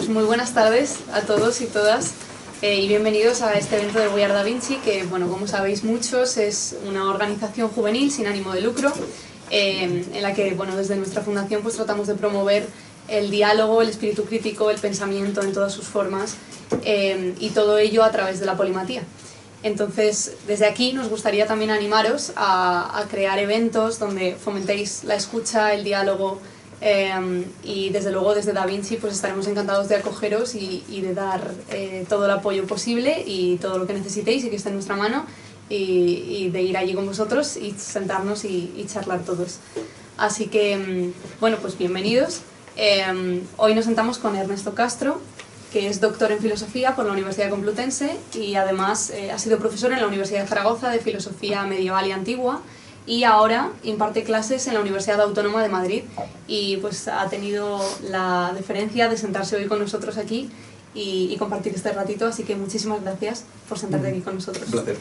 Pues muy buenas tardes a todos y todas y bienvenidos a este evento de We Are Da Vinci, que, bueno, como sabéis muchos, es una organización juvenil sin ánimo de lucro en la que, bueno, desde nuestra fundación pues tratamos de promover el diálogo, el espíritu crítico, el pensamiento en todas sus formas y todo ello a través de la polimatía. Entonces, desde aquí nos gustaría también animaros a crear eventos donde fomentéis la escucha, el diálogo, y desde luego desde Da Vinci pues estaremos encantados de acogeros y de dar todo el apoyo posible y todo lo que necesitéis y que esté en nuestra mano y de ir allí con vosotros y sentarnos y charlar todos. Así que, bueno, pues bienvenidos. Hoy nos sentamos con Ernesto Castro, que es doctor en Filosofía por la Universidad Complutense y además ha sido profesor en la Universidad de Zaragoza de Filosofía Medieval y Antigua, y ahora imparte clases en la Universidad Autónoma de Madrid y pues ha tenido la deferencia de sentarse hoy con nosotros aquí y compartir este ratito, así que muchísimas gracias por sentarte aquí con nosotros. Un placer.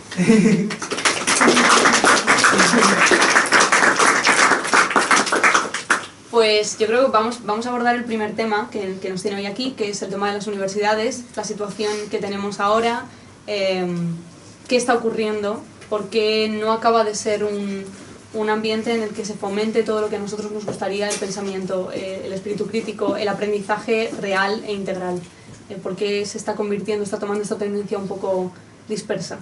Pues yo creo que vamos a abordar el primer tema que nos tiene hoy aquí, que es el tema de las universidades, la situación que tenemos ahora, qué está ocurriendo, por qué no acaba de ser un ambiente en el que se fomente todo lo que a nosotros nos gustaría, el pensamiento, el espíritu crítico, el aprendizaje real e integral. ¿Por qué se está convirtiendo, está tomando esta tendencia un poco dispersa?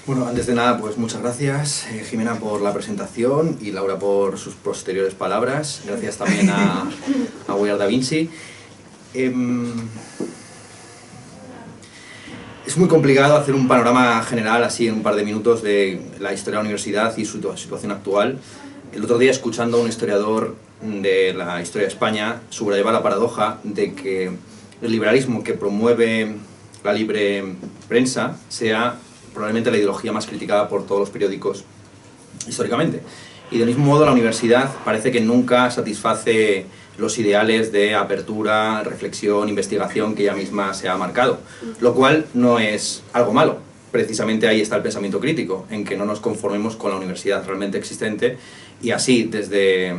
Bueno, antes de nada, pues muchas gracias, Jimena, por la presentación y Laura por sus posteriores palabras. Gracias también a We Are Da Vinci. Es muy complicado hacer un panorama general así en un par de minutos de la historia de la universidad y su situación actual. El otro día, escuchando a un historiador de la historia de España, subrayaba la paradoja de que el liberalismo que promueve la libre prensa sea probablemente la ideología más criticada por todos los periódicos históricamente. Y del mismo modo la universidad parece que nunca satisface los ideales de apertura, reflexión, investigación que ella misma se ha marcado, lo cual no es algo malo. Precisamente ahí está el pensamiento crítico, en que no nos conformemos con la universidad realmente existente, y así desde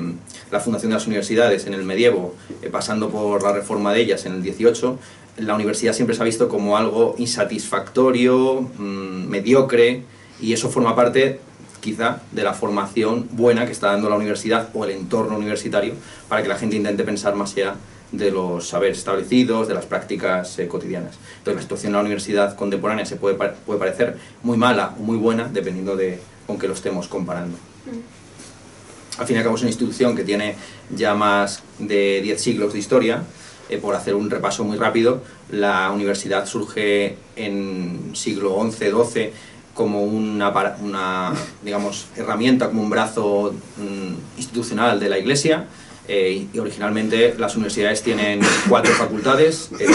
la fundación de las universidades en el medievo, pasando por la reforma de ellas en el 18, la universidad siempre se ha visto como algo insatisfactorio, mediocre, y eso forma parte quizá de la formación buena que está dando la universidad o el entorno universitario para que la gente intente pensar más allá de los saberes establecidos, de las prácticas cotidianas. Entonces la situación en la universidad contemporánea se puede parecer muy mala o muy buena dependiendo de con qué lo estemos comparando. Al fin y al cabo es una institución que tiene ya más de 10 siglos de historia. Por hacer un repaso muy rápido, la universidad surge en siglo XI-XII como una digamos, herramienta, como un brazo institucional de la Iglesia, y originalmente las universidades tienen 4 facultades, 3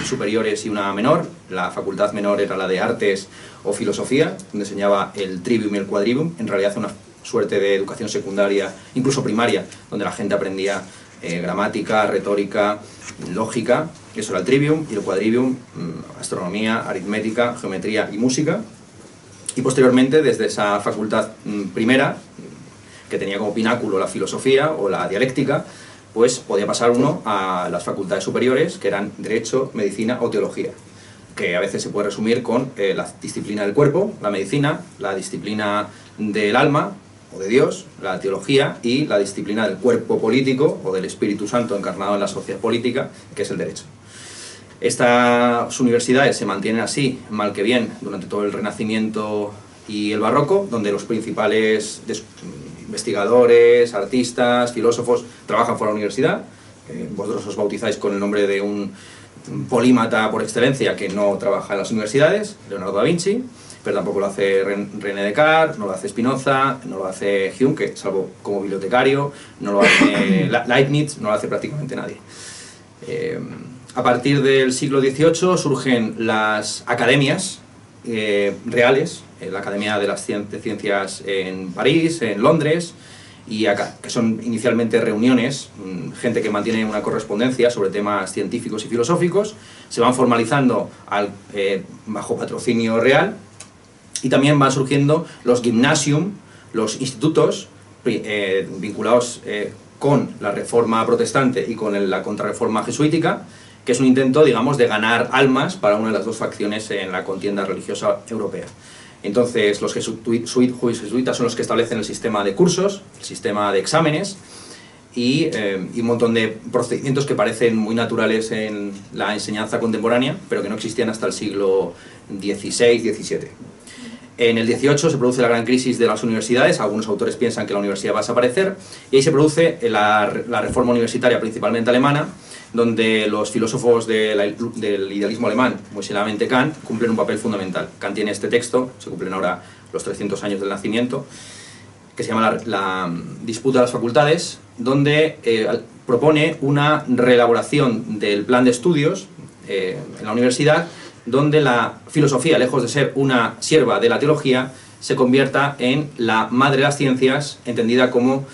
superiores y una menor. La facultad menor era la de Artes o Filosofía, donde enseñaba el trivium y el quadrivium, en realidad una suerte de educación secundaria, incluso primaria, donde la gente aprendía gramática, retórica, lógica. Eso era el trivium, y el quadrivium, astronomía, aritmética, geometría y música. Y posteriormente, desde esa facultad primera, que tenía como pináculo la filosofía o la dialéctica, pues podía pasar uno a las facultades superiores, que eran Derecho, Medicina o Teología, que a veces se puede resumir con la disciplina del cuerpo, la medicina, la disciplina del alma o de Dios, la teología, y la disciplina del cuerpo político o del Espíritu Santo encarnado en la sociedad política, que es el derecho. Estas universidades se mantienen así, mal que bien, durante todo el Renacimiento y el Barroco, donde los principales investigadores, artistas, filósofos trabajan fuera de la universidad. Vosotros os bautizáis con el nombre de un polímata por excelencia que no trabaja en las universidades, Leonardo da Vinci, pero tampoco lo hace René Descartes, no lo hace Spinoza, no lo hace Hume, que salvo como bibliotecario, no lo hace Leibniz, no lo hace prácticamente nadie. A partir del siglo XVIII surgen las academias reales, la Academia de las Ciencias en París, en Londres, y acá, que son inicialmente reuniones, gente que mantiene una correspondencia sobre temas científicos y filosóficos, se van formalizando bajo patrocinio real, y también van surgiendo los gymnasium, los institutos vinculados con la reforma protestante y con la contrarreforma jesuítica, que es un intento, digamos, de ganar almas para una de las dos facciones en la contienda religiosa europea. Entonces, los jesuitas son los que establecen el sistema de cursos, el sistema de exámenes y un montón de procedimientos que parecen muy naturales en la enseñanza contemporánea, pero que no existían hasta el siglo XVI-XVII. En el 18 se produce la gran crisis de las universidades, algunos autores piensan que la universidad va a desaparecer, y ahí se produce la reforma universitaria principalmente alemana, donde los filósofos del idealismo alemán, muy seriamente Kant, cumplen un papel fundamental. Kant tiene este texto, se cumplen ahora los 300 años del nacimiento, que se llama la disputa de las facultades, donde propone una reelaboración del plan de estudios en la universidad, donde la filosofía, lejos de ser una sierva de la teología, se convierta en la madre de las ciencias, entendida como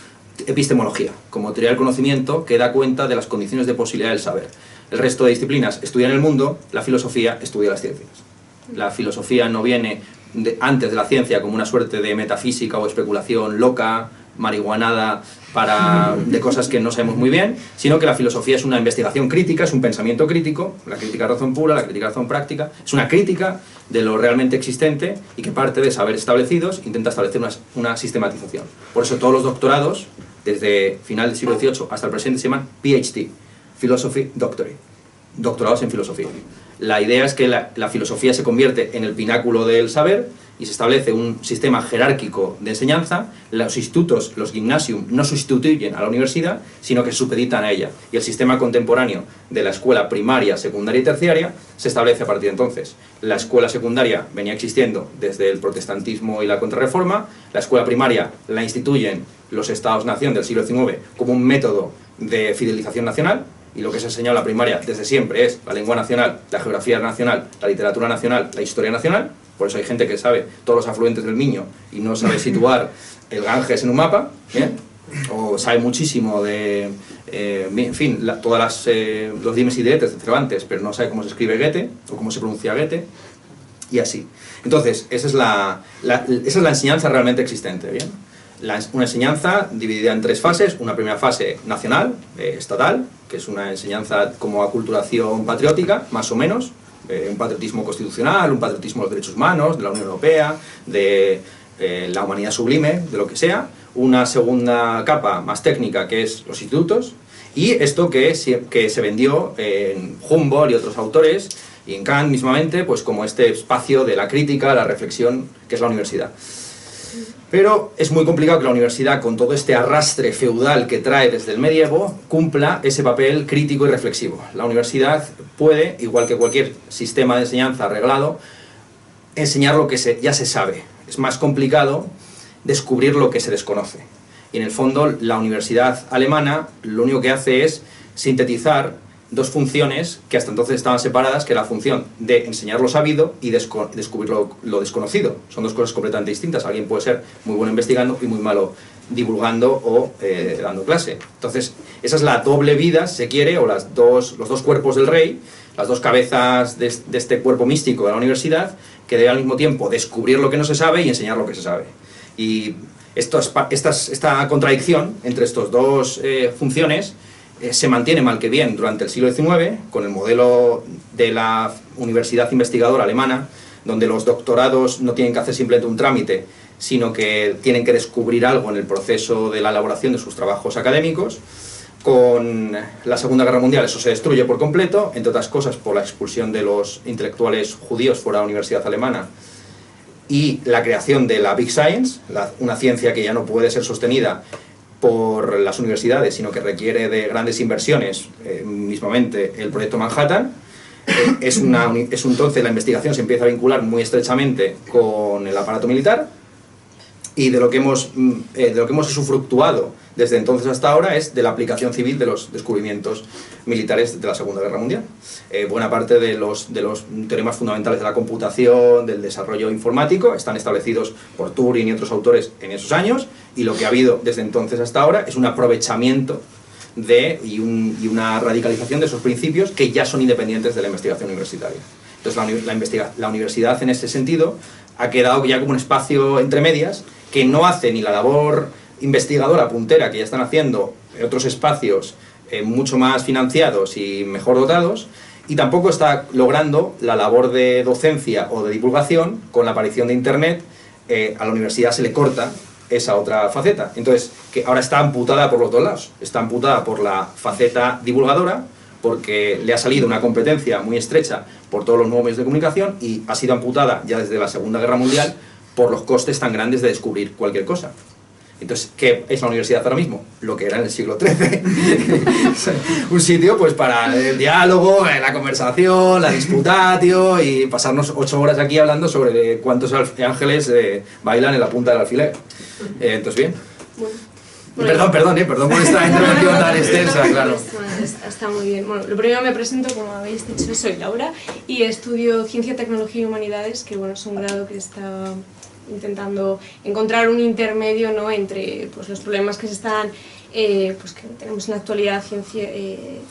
epistemología, como teoría del conocimiento que da cuenta de las condiciones de posibilidad del saber. El resto de disciplinas estudian el mundo, la filosofía estudia las ciencias. La filosofía no viene antes de la ciencia como una suerte de metafísica o especulación loca, marihuanada, de cosas que no sabemos muy bien, sino que la filosofía es una investigación crítica, es un pensamiento crítico, la crítica de razón pura, la crítica de razón práctica, es una crítica de lo realmente existente y que parte de saberes establecidos intenta establecer una sistematización. Por eso todos los doctorados, desde final del siglo XVIII hasta el presente, se llaman PhD, Philosophy Doctorate, doctorados en filosofía. La idea es que la filosofía se convierte en el pináculo del saber y se establece un sistema jerárquico de enseñanza. Los institutos, los gymnasium, no sustituyen a la universidad, sino que supeditan a ella. Y el sistema contemporáneo de la escuela primaria, secundaria y terciaria se establece a partir de entonces. La escuela secundaria venía existiendo desde el protestantismo y la contrarreforma. La escuela primaria la instituyen los estados-nación del siglo XIX como un método de fidelización nacional. Y lo que se enseña en la primaria desde siempre es la lengua nacional, la geografía nacional, la literatura nacional, la historia nacional. Por eso hay gente que sabe todos los afluentes del Miño y no sabe situar el Ganges en un mapa, ¿eh? O sabe muchísimo de, en fin, todos los dimes y diretes de Cervantes, pero no sabe cómo se escribe Goethe o cómo se pronuncia Goethe, y así. Entonces, esa es la enseñanza realmente existente, ¿bien? Una enseñanza dividida en tres fases: una primera fase nacional, estatal, que es una enseñanza como aculturación patriótica, más o menos, un patriotismo constitucional, un patriotismo de los derechos humanos, de la Unión Europea, de la humanidad sublime, de lo que sea. Una segunda capa más técnica, que es los institutos, y esto que se vendió en Humboldt y otros autores, y en Kant mismamente, pues como este espacio de la crítica, la reflexión, que es la universidad. Pero es muy complicado que la universidad, con todo este arrastre feudal que trae desde el medievo, cumpla ese papel crítico y reflexivo. La universidad puede, igual que cualquier sistema de enseñanza arreglado, enseñar lo que ya se sabe. Es más complicado descubrir lo que se desconoce. Y en el fondo, la universidad alemana lo único que hace es sintetizar dos funciones que hasta entonces estaban separadas, que era la función de enseñar lo sabido y descubrir lo desconocido. Son dos cosas completamente distintas. Alguien puede ser muy bueno investigando y muy malo divulgando o dando clase. Entonces, esa es la doble vida, si se quiere, o los dos cuerpos del rey, las dos cabezas de este cuerpo místico de la universidad, que debe al mismo tiempo descubrir lo que no se sabe y enseñar lo que se sabe. Y esta contradicción entre estas dos funciones se mantiene mal que bien durante el siglo XIX, con el modelo de la universidad investigadora alemana, donde los doctorados no tienen que hacer simplemente un trámite, sino que tienen que descubrir algo en el proceso de la elaboración de sus trabajos académicos. Con la Segunda Guerra Mundial eso se destruye por completo, entre otras cosas por la expulsión de los intelectuales judíos fuera de la universidad alemana y la creación de la Big Science, una ciencia que ya no puede ser sostenida por las universidades, sino que requiere de grandes inversiones, mismamente el proyecto Manhattan. Entonces la investigación se empieza a vincular muy estrechamente con el aparato militar, y de lo que hemos usufructuado desde entonces hasta ahora es de la aplicación civil de los descubrimientos militares de la Segunda Guerra Mundial. Buena parte de los teoremas fundamentales de la computación, del desarrollo informático, están establecidos por Turing y otros autores en esos años, y lo que ha habido desde entonces hasta ahora es un aprovechamiento y una radicalización de esos principios que ya son independientes de la investigación universitaria. Entonces la universidad en ese sentido ha quedado ya como un espacio entre medias que no hace ni la labor investigadora puntera que ya están haciendo otros espacios mucho más financiados y mejor dotados, y tampoco está logrando la labor de docencia o de divulgación. Con la aparición de Internet, a la universidad se le corta esa otra faceta. Entonces, que ahora está amputada por los dos lados. Está amputada por la faceta divulgadora, porque le ha salido una competencia muy estrecha por todos los nuevos medios de comunicación, y ha sido amputada ya desde la Segunda Guerra Mundial por los costes tan grandes de descubrir cualquier cosa. Entonces, ¿qué es la universidad ahora mismo? Lo que era en el siglo XIII. Un sitio pues para el diálogo, la conversación, la disputatio, y pasarnos 8 horas aquí hablando sobre cuántos ángeles bailan en la punta del alfiler. Entonces, bien. Bueno. Perdón por esta intervención tan extensa, claro. Está muy bien. Bueno, lo primero me presento, como habéis dicho, soy Laura y estudio Ciencia, Tecnología y Humanidades, que bueno, es un grado que está intentando encontrar un intermedio, ¿no?, entre pues, los problemas que se están pues que tenemos en la actualidad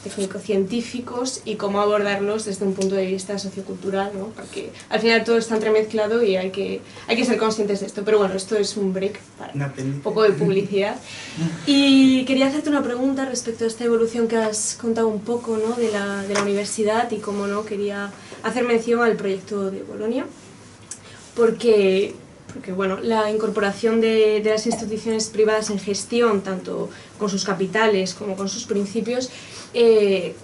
técnico-científicos y cómo abordarlos desde un punto de vista sociocultural, ¿no?, porque al final todo está entremezclado y hay que ser conscientes de esto. Pero bueno, esto es un break para un poco de publicidad. Y quería hacerte una pregunta respecto a esta evolución que has contado un poco, ¿no?, de la universidad, y cómo no, quería hacer mención al proyecto de Bolonia, porque bueno, la incorporación de las instituciones privadas en gestión, tanto con sus capitales como con sus principios,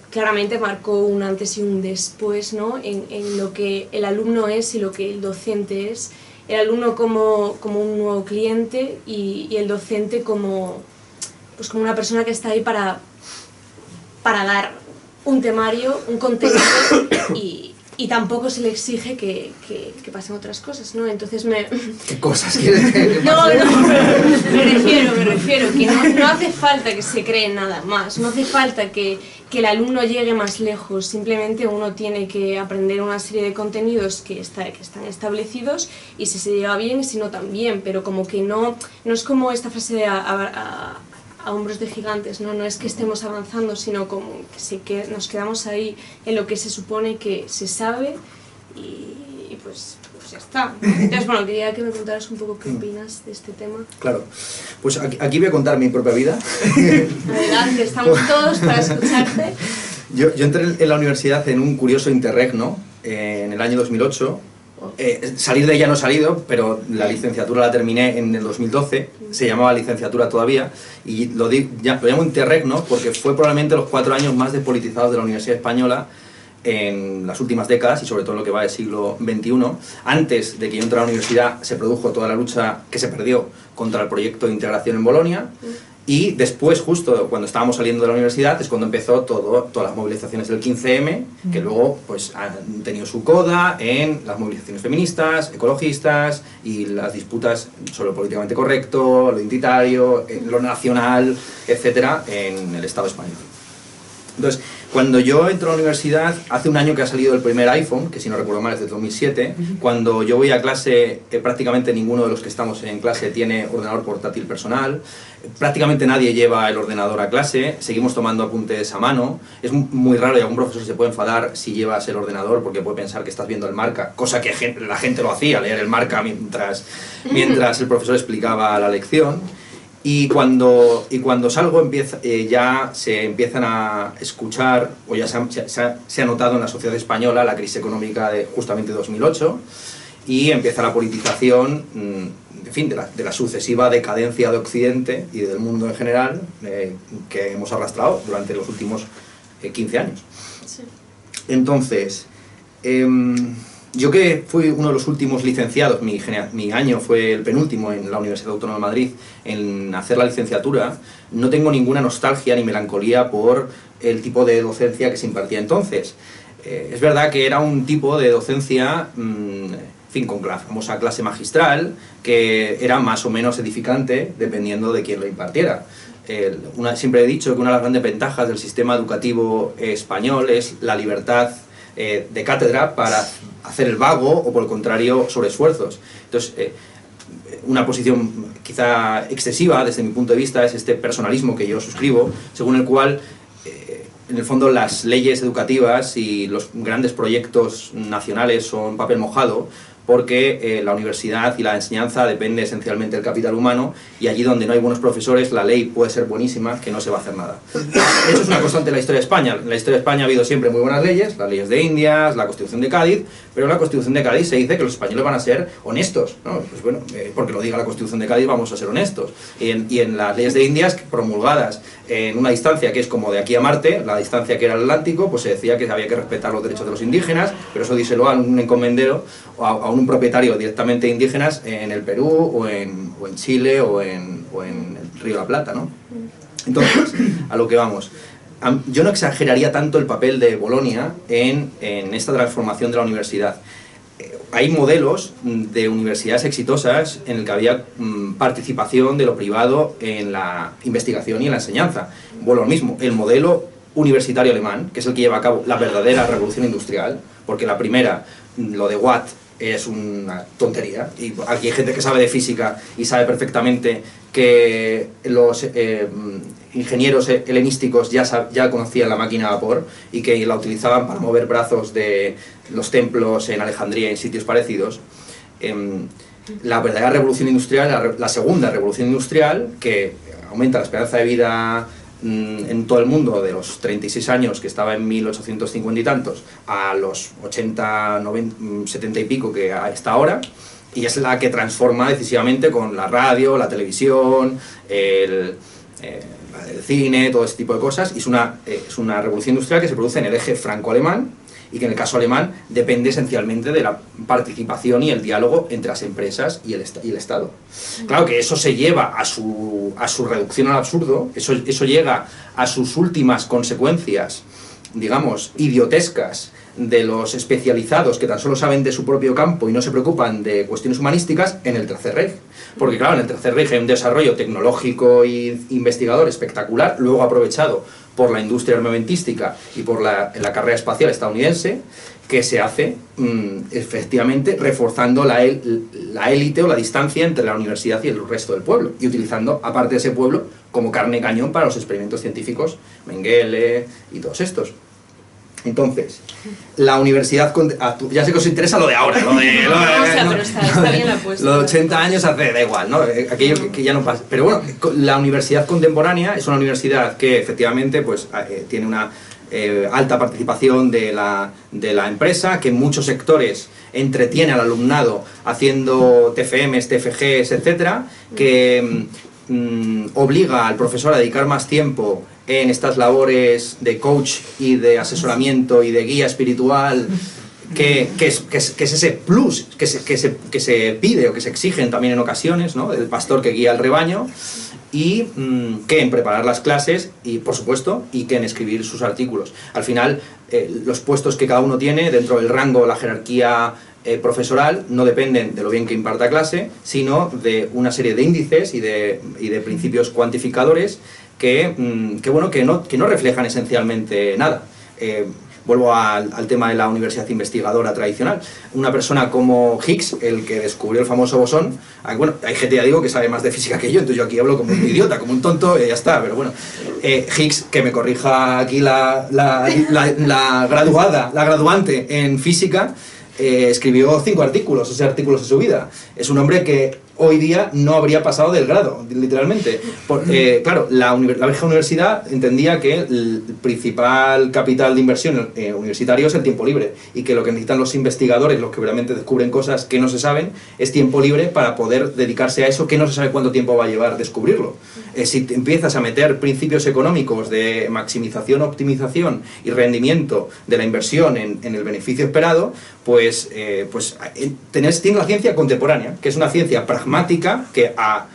claramente marcó un antes y un después, ¿no?, en lo que el alumno es y lo que el docente es. El alumno como un nuevo cliente y el docente como una persona que está ahí para dar un temario, un contenido, y tampoco se le exige que pasen otras cosas, ¿no? Entonces ¿Qué cosas quieres que No, me refiero que no hace falta que se cree nada más, no hace falta que el alumno llegue más lejos, simplemente uno tiene que aprender una serie de contenidos que están establecidos, y si se llega bien y si no también, pero como que no es como esta frase de a hombros de gigantes, ¿no? No es que estemos avanzando, sino como que nos quedamos ahí en lo que se supone que se sabe, y pues ya está. Entonces, bueno, quería que me contaras un poco qué opinas de este tema. Claro, pues aquí voy a contar mi propia vida. Adelante, estamos todos para escucharte. Yo entré en la universidad en un curioso interregno en el año 2008. Salir de ella no he salido, pero la licenciatura la terminé en el 2012, se llamaba licenciatura todavía, y lo llamo interregno porque fue probablemente los 4 años más despolitizados de la Universidad Española en las últimas décadas, y sobre todo en lo que va del siglo XXI. Antes de que yo entrara a la universidad se produjo toda la lucha que se perdió contra el proyecto de integración en Bolonia, y después, justo cuando estábamos saliendo de la universidad, es cuando empezó todas las movilizaciones del 15M, que luego pues, han tenido su coda en las movilizaciones feministas, ecologistas, y las disputas sobre lo políticamente correcto, lo identitario, lo nacional, etcétera, en el Estado español. Entonces, cuando yo entro a la universidad, hace un año que ha salido el primer iPhone, que si no recuerdo mal es de 2007, cuando yo voy a clase, prácticamente ninguno de los que estamos en clase tiene ordenador portátil personal, prácticamente nadie lleva el ordenador a clase, seguimos tomando apuntes a mano, es muy raro, y algún profesor se puede enfadar si llevas el ordenador porque puede pensar que estás viendo el marca, cosa que la gente lo hacía, leer el marca mientras el profesor explicaba la lección. Y cuando salgo ya se empiezan a escuchar, o ya se ha notado en la sociedad española la crisis económica de justamente 2008, y empieza la politización, en fin, de la sucesiva decadencia de Occidente y del mundo en general, que hemos arrastrado durante los últimos 15 años. Sí. Entonces, yo que fui uno de los últimos licenciados, mi año fue el penúltimo en la Universidad Autónoma de Madrid en hacer la licenciatura, no tengo ninguna nostalgia ni melancolía por el tipo de docencia que se impartía entonces. Es verdad que era un tipo de docencia, en fin, con la famosa clase magistral, que era más o menos edificante dependiendo de quién lo impartiera. Siempre he dicho que una de las grandes ventajas del sistema educativo español es la libertad de cátedra para hacer el vago, o por el contrario, sobreesfuerzos. Entonces, una posición quizá excesiva desde mi punto de vista es este personalismo que yo suscribo, según el cual en el fondo las leyes educativas y los grandes proyectos nacionales son papel mojado, porque la universidad y la enseñanza depende esencialmente del capital humano, y allí donde no hay buenos profesores la ley puede ser buenísima, que no se va a hacer nada. Eso es una constante en la historia de España. En la historia de España ha habido siempre muy buenas leyes, las leyes de Indias, la Constitución de Cádiz, pero en la Constitución de Cádiz se dice que los españoles van a ser honestos, ¿no? Pues bueno, porque lo diga la Constitución de Cádiz vamos a ser honestos. Y en las leyes de Indias, promulgadas en una distancia que es como de aquí a Marte, la distancia que era el Atlántico, pues se decía que había que respetar los derechos de los indígenas, pero eso díselo a un encomendero o a un propietario directamente de indígenas en el Perú o en Chile o en el Río de la Plata, ¿no? Entonces, a lo que vamos. Yo no exageraría tanto el papel de Bolonia en esta transformación de la universidad. Hay modelos de universidades exitosas en el que había participación de lo privado en la investigación y en la enseñanza. Bueno, lo mismo, el modelo universitario alemán, que es el que lleva a cabo la verdadera revolución industrial, porque la primera, lo de Watt, es una tontería, y aquí hay gente que sabe de física y sabe perfectamente que los ingenieros helenísticos ya conocían la máquina a vapor y que la utilizaban para mover brazos de los templos en Alejandría y en sitios parecidos. La verdadera revolución industrial, la segunda revolución industrial, que aumenta la esperanza de vida en todo el mundo de los 36 años, que estaba en 1850 y tantos, a los 80, 90, 70 y pico que está ahora, y es la que transforma decisivamente con la radio, la televisión, el cine, todo ese tipo de cosas, y es una revolución industrial que se produce en el eje franco-alemán, y que en el caso alemán depende esencialmente de la participación y el diálogo entre las empresas y el Estado. Claro que eso se lleva a su reducción al absurdo, eso llega a sus últimas consecuencias, digamos, idiotescas, de los especializados que tan solo saben de su propio campo y no se preocupan de cuestiones humanísticas en el Tercer Reich. Porque claro, en el Tercer Reich hay un desarrollo tecnológico e investigador espectacular, luego aprovechado por la industria armamentística y por la carrera espacial estadounidense, que se hace efectivamente reforzando la élite o la distancia entre la universidad y el resto del pueblo, y utilizando, aparte de ese pueblo, como carne de cañón para los experimentos científicos, Mengele y todos estos. Entonces, la universidad, ya sé que os interesa lo de ahora, pero está bien la apuesta. Lo de 80 años hace, da igual, ¿no? Aquello que ya no pasa. Pero bueno, la universidad contemporánea es una universidad que efectivamente pues, tiene una alta participación de la empresa, que en muchos sectores entretiene al alumnado haciendo TFMs, TFGs, etcétera, que obliga al profesor a dedicar más tiempo en estas labores de coach y de asesoramiento y de guía espiritual, que es ese plus que se pide o que se exigen también en ocasiones, ¿no? Del pastor que guía al rebaño, y que en preparar las clases y, por supuesto, y que en escribir sus artículos. Al final, los puestos que cada uno tiene dentro del rango, la jerarquía profesoral, no dependen de lo bien que imparta clase, sino de una serie de índices y de principios cuantificadores que no reflejan esencialmente nada. Vuelvo al tema de la universidad investigadora tradicional. Una persona como Higgs, el que descubrió el famoso bosón, bueno, hay gente, ya digo, que sabe más de física que yo, entonces yo aquí hablo como un idiota, como un tonto, y ya está, pero bueno. Higgs, que me corrija aquí la graduante en física, escribió 5 artículos, 6 artículos de su vida. Es un hombre que hoy día no habría pasado del grado, literalmente. Claro, la vieja universidad entendía que el principal capital de inversión universitario es el tiempo libre, y que lo que necesitan los investigadores, los que realmente descubren cosas que no se saben, es tiempo libre para poder dedicarse a eso que no se sabe cuánto tiempo va a llevar descubrirlo. Si te empiezas a meter principios económicos de maximización, optimización y rendimiento de la inversión en el beneficio esperado, pues tienes la ciencia contemporánea, que es una ciencia pragmática que a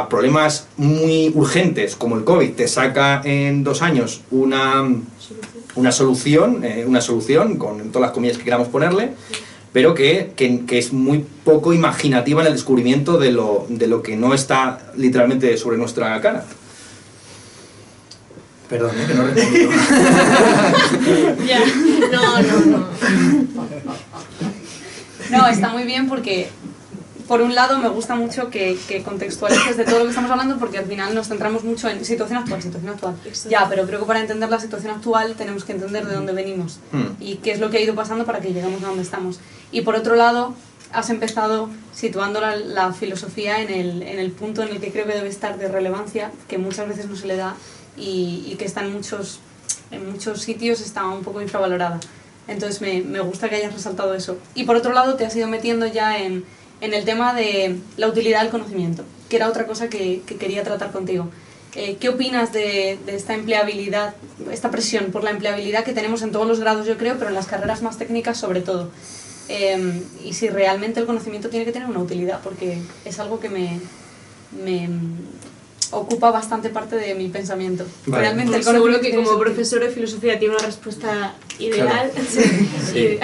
problemas muy urgentes como el COVID te saca en 2 años una solución con todas las comillas que queramos ponerle, pero que es muy poco imaginativa en el descubrimiento de lo que no está literalmente sobre nuestra cara. Perdón, que no respondo. Ya, no. No, está muy bien porque, por un lado, me gusta mucho que contextualices de todo lo que estamos hablando, porque al final nos centramos mucho en situación actual. Ya, pero creo que para entender la situación actual tenemos que entender de dónde venimos y qué es lo que ha ido pasando para que lleguemos a donde estamos. Y por otro lado, has empezado situando la filosofía en el punto en el que creo que debe estar de relevancia, que muchas veces no se le da y que está en muchos sitios está un poco infravalorada. Entonces me gusta que hayas resaltado eso. Y por otro lado te has ido metiendo ya en el tema de la utilidad del conocimiento, que era otra cosa que quería tratar contigo. ¿Qué opinas de esta empleabilidad, esta presión por la empleabilidad que tenemos en todos los grados, yo creo, pero en las carreras más técnicas sobre todo? Y si realmente el conocimiento tiene que tener una utilidad, porque es algo que me ocupa bastante parte de mi pensamiento. Vale. Realmente el seguro que como profesor de filosofía tiene una respuesta ideal. Claro. Sí.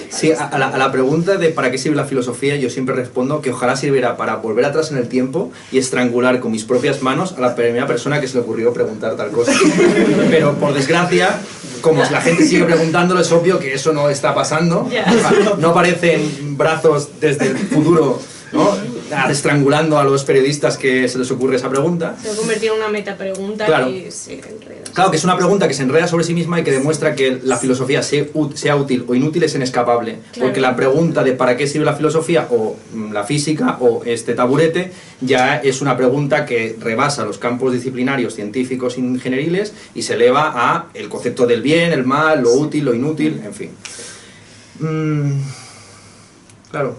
Sí, a la pregunta de ¿para qué sirve la filosofía? Yo siempre respondo que ojalá sirviera para volver atrás en el tiempo y estrangular con mis propias manos a la primera persona que se le ocurrió preguntar tal cosa. Pero por desgracia, como la gente sigue preguntándolo, es obvio que eso no está pasando. No aparecen brazos desde el futuro, ¿no?, estrangulando a los periodistas que se les ocurre esa pregunta. Se va a convertir en una metapregunta. Claro. Y se enreda. Claro, que es una pregunta que se enreda sobre sí misma y que demuestra que la filosofía sea útil o inútil es inescapable. Claro. Porque la pregunta de ¿para qué sirve la filosofía? O la física o este taburete ya es una pregunta que rebasa los campos disciplinarios científicos ingenieriles y se eleva a el concepto del bien, el mal, lo útil, lo inútil, en fin. Claro.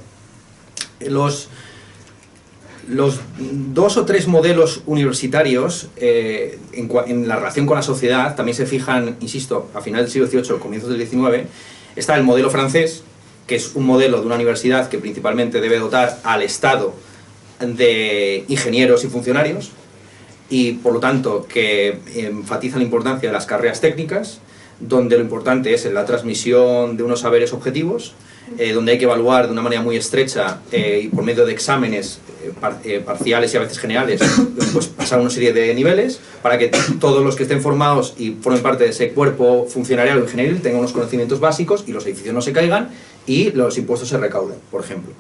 Los 2 o 3 modelos universitarios en la relación con la sociedad también se fijan, insisto, a finales del siglo XVIII, comienzos del XIX. Está el modelo francés, que es un modelo de una universidad que principalmente debe dotar al Estado de ingenieros y funcionarios y por lo tanto que enfatiza la importancia de las carreras técnicas, donde lo importante es la transmisión de unos saberes objetivos, donde hay que evaluar de una manera muy estrecha y por medio de exámenes parciales y a veces generales, pues pasar una serie de niveles para que todos los que estén formados y formen parte de ese cuerpo funcionarial o ingenieril tengan unos conocimientos básicos y los edificios no se caigan y los impuestos se recauden, por ejemplo.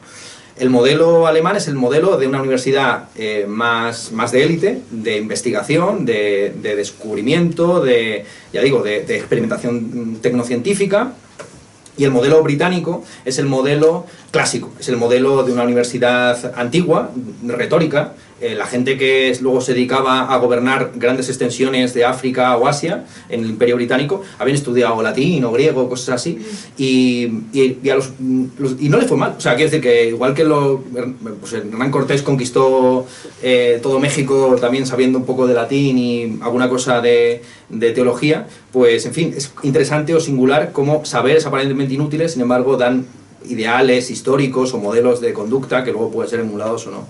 El modelo alemán es el modelo de una universidad más de élite, de investigación, de descubrimiento, ya digo, de experimentación tecnocientífica. Y el modelo británico es el modelo clásico, es el modelo de una universidad antigua, retórica. La gente que luego se dedicaba a gobernar grandes extensiones de África o Asia en el Imperio Británico habían estudiado latín o griego, cosas así, y no le fue mal. O sea, quiero decir que igual que pues Hernán Cortés conquistó todo México también sabiendo un poco de latín y alguna cosa de teología, pues en fin, es interesante o singular cómo saberes aparentemente inútiles, sin embargo, dan ideales históricos o modelos de conducta que luego pueden ser emulados o no.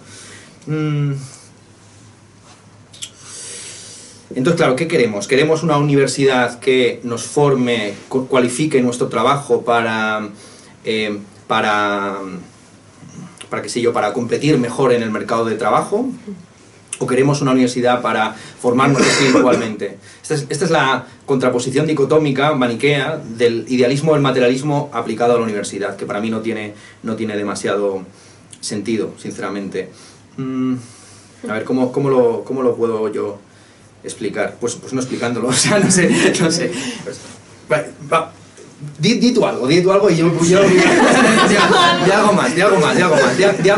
Entonces, claro, ¿qué queremos? Queremos una universidad que nos forme, cualifique nuestro trabajo para qué sé yo, para competir mejor en el mercado de trabajo, o queremos una universidad para formarnos espiritualmente. Esta es la contraposición dicotómica, maniquea, del idealismo del materialismo aplicado a la universidad, que para mí no tiene demasiado sentido, sinceramente. A ver, ¿cómo lo puedo yo explicar? Pues no explicándolo, o sea, no sé. Di tú algo y yo hago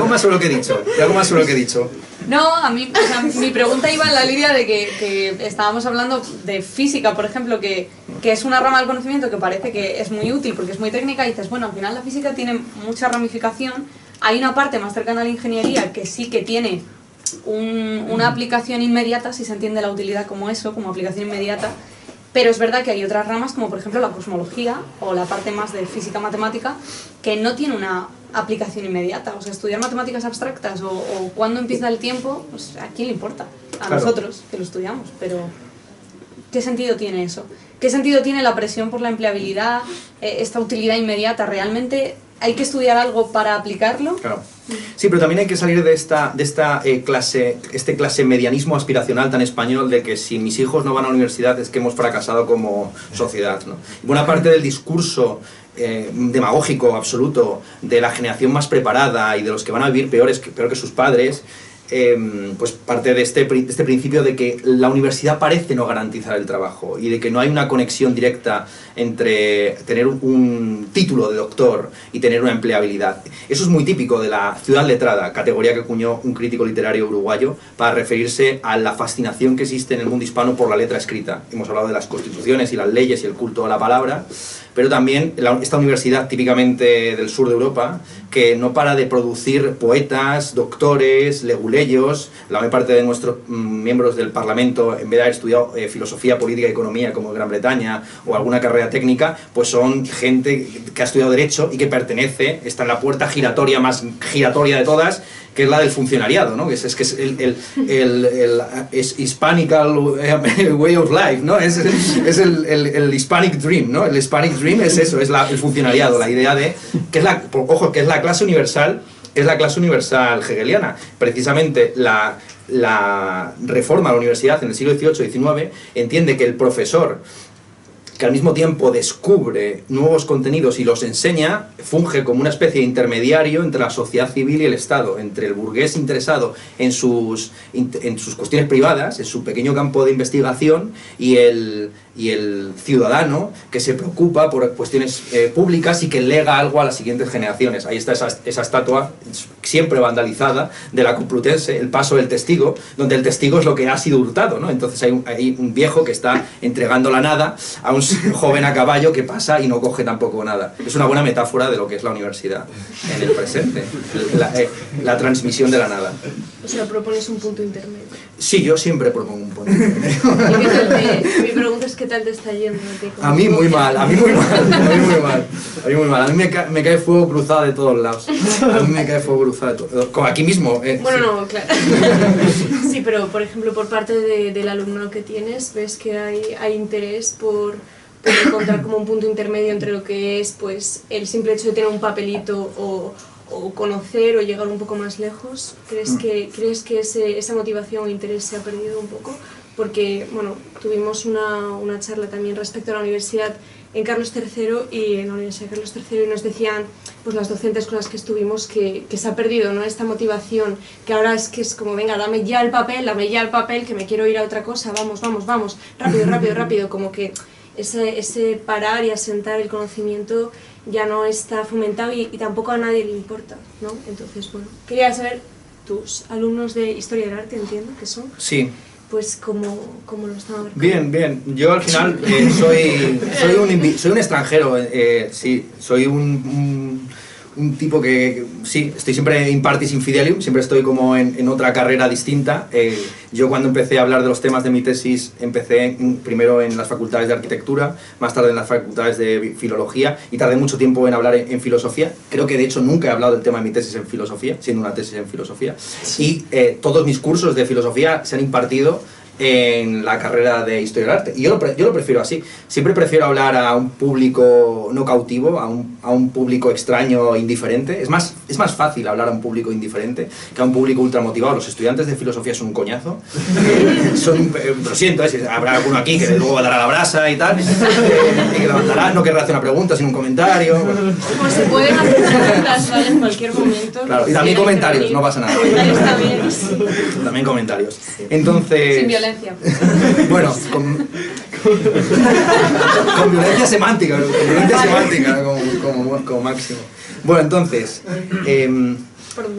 más sobre lo que he dicho. No, a mí, o sea, mi pregunta iba en la línea de que estábamos hablando de física, por ejemplo, que es una rama del conocimiento que parece que es muy útil porque es muy técnica y dices, bueno, al final la física tiene mucha ramificación. Hay una parte más cercana a la ingeniería que sí que tiene una aplicación inmediata, si se entiende la utilidad como eso, como aplicación inmediata, pero es verdad que hay otras ramas como por ejemplo la cosmología o la parte más de física matemática que no tiene una aplicación inmediata. O sea, estudiar matemáticas abstractas o cuándo empieza el tiempo, pues ¿a quién le importa? A nosotros que lo estudiamos, pero ¿qué sentido tiene eso? ¿Qué sentido tiene la presión por la empleabilidad, esta utilidad inmediata? ¿Realmente hay que estudiar algo para aplicarlo? Claro. Sí, pero también hay que salir de esta clase medianismo aspiracional tan español de que si mis hijos no van a la universidad es que hemos fracasado como sociedad, ¿no? Buena parte del discurso demagógico absoluto de la generación más preparada y de los que van a vivir peor que sus padres pues parte de este principio de que la universidad parece no garantizar el trabajo y de que no hay una conexión directa entre tener un título de doctor y tener una empleabilidad. Eso es muy típico de la ciudad letrada, categoría que acuñó un crítico literario uruguayo para referirse a la fascinación que existe en el mundo hispano por la letra escrita. Hemos hablado de las constituciones y las leyes y el culto a la palabra, pero también esta universidad típicamente del sur de Europa, que no para de producir poetas, doctores, leguleyos. La mayor parte de nuestros miembros del Parlamento, en vez de haber estudiado filosofía, política y economía como en Gran Bretaña o alguna carrera técnica, pues son gente que ha estudiado Derecho y que está en la puerta giratoria más giratoria de todas, que es la del funcionariado, ¿no? Que es el Hispanical way of life, ¿no? Es el Hispanic Dream, ¿no? El Hispanic Dream es eso, es el funcionariado, la idea de que es la clase universal, es la clase universal hegeliana. Precisamente la reforma a la universidad en el siglo XVIII-XIX entiende que el profesor, que al mismo tiempo descubre nuevos contenidos y los enseña, funge como una especie de intermediario entre la sociedad civil y el Estado, entre el burgués interesado en sus cuestiones privadas, en su pequeño campo de investigación, y el ciudadano que se preocupa por cuestiones públicas y que lega algo a las siguientes generaciones. Ahí está esa estatua, siempre vandalizada, de la Complutense, el paso del testigo, donde el testigo es lo que ha sido hurtado, ¿no? Entonces hay un viejo que está entregando la nada a un joven a caballo que pasa y no coge tampoco nada. Es una buena metáfora de lo que es la universidad en el presente, la transmisión de la nada. O sea, propones un punto intermedio. Sí, yo siempre propongo un punto intermedio. Mi pregunta es: ¿qué tal te está yendo? A mí muy mal, a mí muy mal. A mí me cae fuego cruzado de todos lados. A mí me cae fuego cruzado de todos. Como aquí mismo. Bueno, no, claro. Sí, pero por ejemplo, por parte del alumno que tienes, ¿ves que hay interés por encontrar como un punto intermedio entre lo que es pues el simple hecho de tener un papelito o conocer o llegar un poco más lejos? ¿Crees que esa motivación o interés se ha perdido un poco? Porque, bueno, tuvimos una charla también respecto a la universidad en Carlos III y en la Universidad de Carlos III, y nos decían, pues las docentes con las que estuvimos, que se ha perdido, ¿no?, esta motivación, que ahora es como, venga, dame ya el papel, que me quiero ir a otra cosa, vamos, rápido, como que ese parar y asentar el conocimiento ya no está fomentado y tampoco a nadie le importa, ¿no? Entonces, bueno, quería saber, tus alumnos de Historia del Arte, entiendo que son. Sí. Pues cómo lo están abarcando. Bien. Yo al final soy un extranjero, sí, soy un tipo que, sí, estoy siempre in partis infidelium, siempre estoy como en otra carrera distinta. Yo cuando empecé a hablar de los temas de mi tesis, empecé primero en las facultades de arquitectura, más tarde en las facultades de filología, y tardé mucho tiempo en hablar en filosofía. Creo que de hecho nunca he hablado del tema de mi tesis en filosofía, siendo una tesis en filosofía. Y todos mis cursos de filosofía se han impartido en la carrera de Historia del Arte, y yo lo prefiero así. Siempre prefiero hablar a un público no cautivo, a un público extraño e indiferente. Es más fácil hablar a un público indiferente que a un público ultramotivado. Los estudiantes de filosofía son un coñazo. Lo siento, habrá alguno aquí que luego va a dar a la brasa y tal, y que levantará, no querrá hacer una pregunta sin un comentario. Bueno. Pues se pueden hacer preguntas, ¿vale? En cualquier momento. Claro, y también comentarios, no pasa nada. Comentarios también. También comentarios. Entonces... Sin violencia. Bueno, con violencia semántica, como máximo. Bueno, entonces,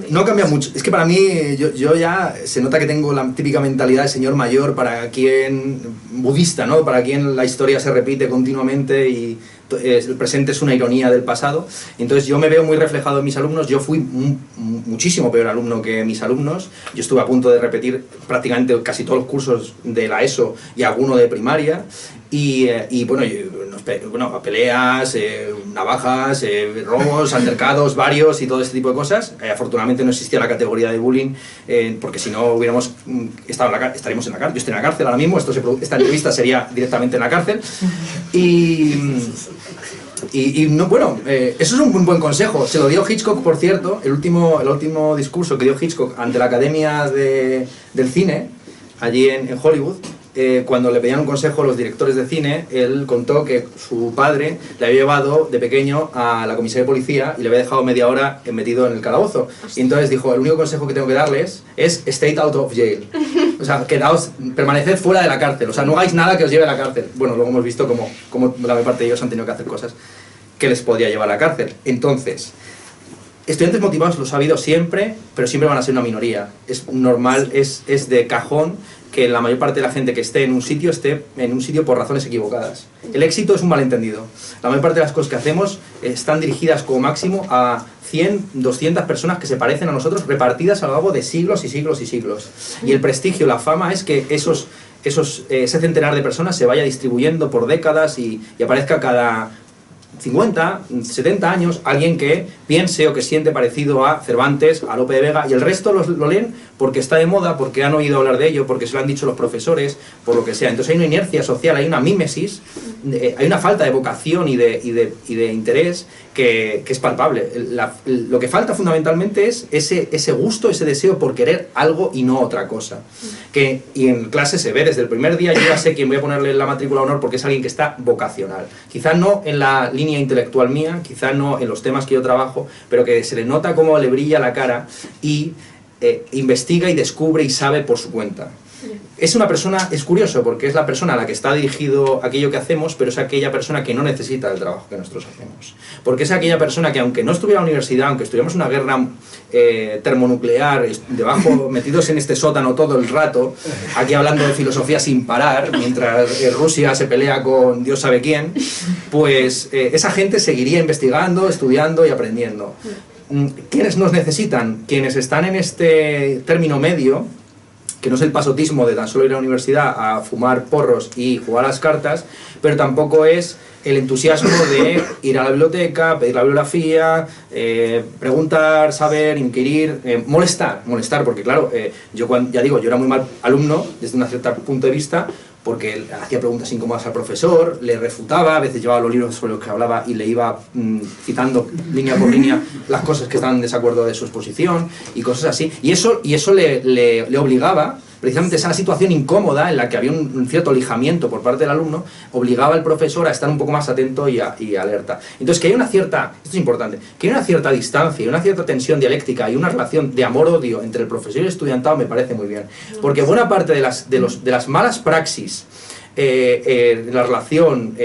no cambia mucho. Es que para mí, yo ya se nota que tengo la típica mentalidad de señor mayor, para quien budista, ¿no? Para quien la historia se repite continuamente y el presente es una ironía del pasado. Entonces yo me veo muy reflejado en mis alumnos. Yo fui muchísimo peor alumno que mis alumnos. Yo estuve a punto de repetir prácticamente casi todos los cursos de la ESO y alguno de primaria. Y bueno, peleas, navajas, robos, altercados varios y todo este tipo de cosas. Afortunadamente no existía la categoría de bullying, porque si no estaríamos en la cárcel. Yo estoy en la cárcel ahora mismo, esta entrevista sería directamente en la cárcel. Y no, bueno, eso es un buen consejo. Se lo dio Hitchcock, por cierto, el último discurso que dio Hitchcock ante la Academia del Cine, allí en Hollywood. cuando le pedían un consejo a los directores de cine, él contó que su padre le había llevado de pequeño a la comisaría de policía y le había dejado media hora metido en el calabozo. Y entonces dijo, el único consejo que tengo que darles es stay out of jail. O sea, permaneced fuera de la cárcel. O sea, no hagáis nada que os lleve a la cárcel. Bueno, luego hemos visto como la mayor parte de ellos han tenido que hacer cosas que les podía llevar a la cárcel. Entonces, estudiantes motivados los ha habido siempre, pero siempre van a ser una minoría. Es normal, es de cajón que la mayor parte de la gente que esté en un sitio por razones equivocadas. El éxito es un malentendido. La mayor parte de las cosas que hacemos están dirigidas como máximo a 100, 200 personas que se parecen a nosotros, repartidas a lo largo de siglos y siglos y siglos. Y el prestigio, la fama es que ese centenar de personas se vaya distribuyendo por décadas y aparezca cada 50, 70 años alguien que piense o que siente parecido a Cervantes, a Lope de Vega, y el resto lo leen porque está de moda, porque han oído hablar de ello, porque se lo han dicho los profesores, por lo que sea. Entonces hay una inercia social, hay una mímesis, hay una falta de vocación y de interés que es palpable. Lo que falta fundamentalmente es ese gusto, ese deseo por querer algo y no otra cosa. Y en clase se ve desde el primer día. Yo ya sé quién voy a ponerle la matrícula de honor porque es alguien que está vocacional. Quizá no en la línea intelectual mía, quizá no en los temas que yo trabajo, pero que se le nota cómo le brilla la cara y investiga y descubre y sabe por su cuenta. Es una persona, es curioso porque es la persona a la que está dirigido aquello que hacemos, pero es aquella persona que no necesita el trabajo que nosotros hacemos. Porque es aquella persona que aunque no estuviera en la universidad, aunque estuviéramos una guerra termonuclear, metidos en este sótano todo el rato, aquí hablando de filosofía sin parar, mientras Rusia se pelea con Dios sabe quién, pues esa gente seguiría investigando, estudiando y aprendiendo. ¿Quiénes nos necesitan? Quienes están en este término medio, que no es el pasotismo de tan solo ir a la universidad a fumar porros y jugar a las cartas, pero tampoco es el entusiasmo de ir a la biblioteca, pedir la bibliografía, preguntar, saber, inquirir, molestar, porque claro, yo era muy mal alumno desde un cierto punto de vista, porque él hacía preguntas incómodas al profesor, le refutaba, a veces llevaba los libros sobre los que hablaba y le iba citando línea por línea las cosas que estaban en desacuerdo de su exposición y cosas así. Y eso le obligaba, precisamente esa situación incómoda en la que había un cierto lijamiento por parte del alumno, obligaba al profesor a estar un poco más atento y alerta. Entonces, que hay una cierta, esto es importante, que hay una cierta distancia y una cierta tensión dialéctica y una relación de amor-odio entre el profesor y el estudiantado me parece muy bien. Porque buena parte de las malas praxis la relación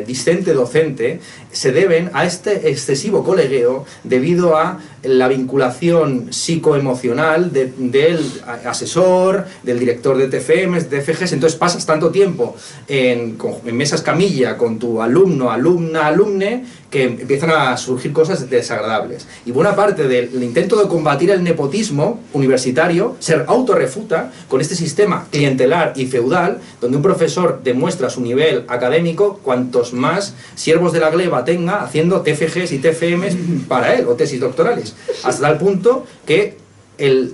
discente-docente se deben a este excesivo colegueo debido a la vinculación psicoemocional del asesor, del director de TFMs, de TFGs. Entonces pasas tanto tiempo en mesas camilla con tu alumno, alumna, alumne, que empiezan a surgir cosas desagradables. Y buena parte del intento de combatir el nepotismo universitario se autorrefuta con este sistema clientelar y feudal, donde un profesor demuestra su nivel académico cuantos más siervos de la gleba tenga haciendo TFGs y TFMs para él, o tesis doctorales, hasta tal punto que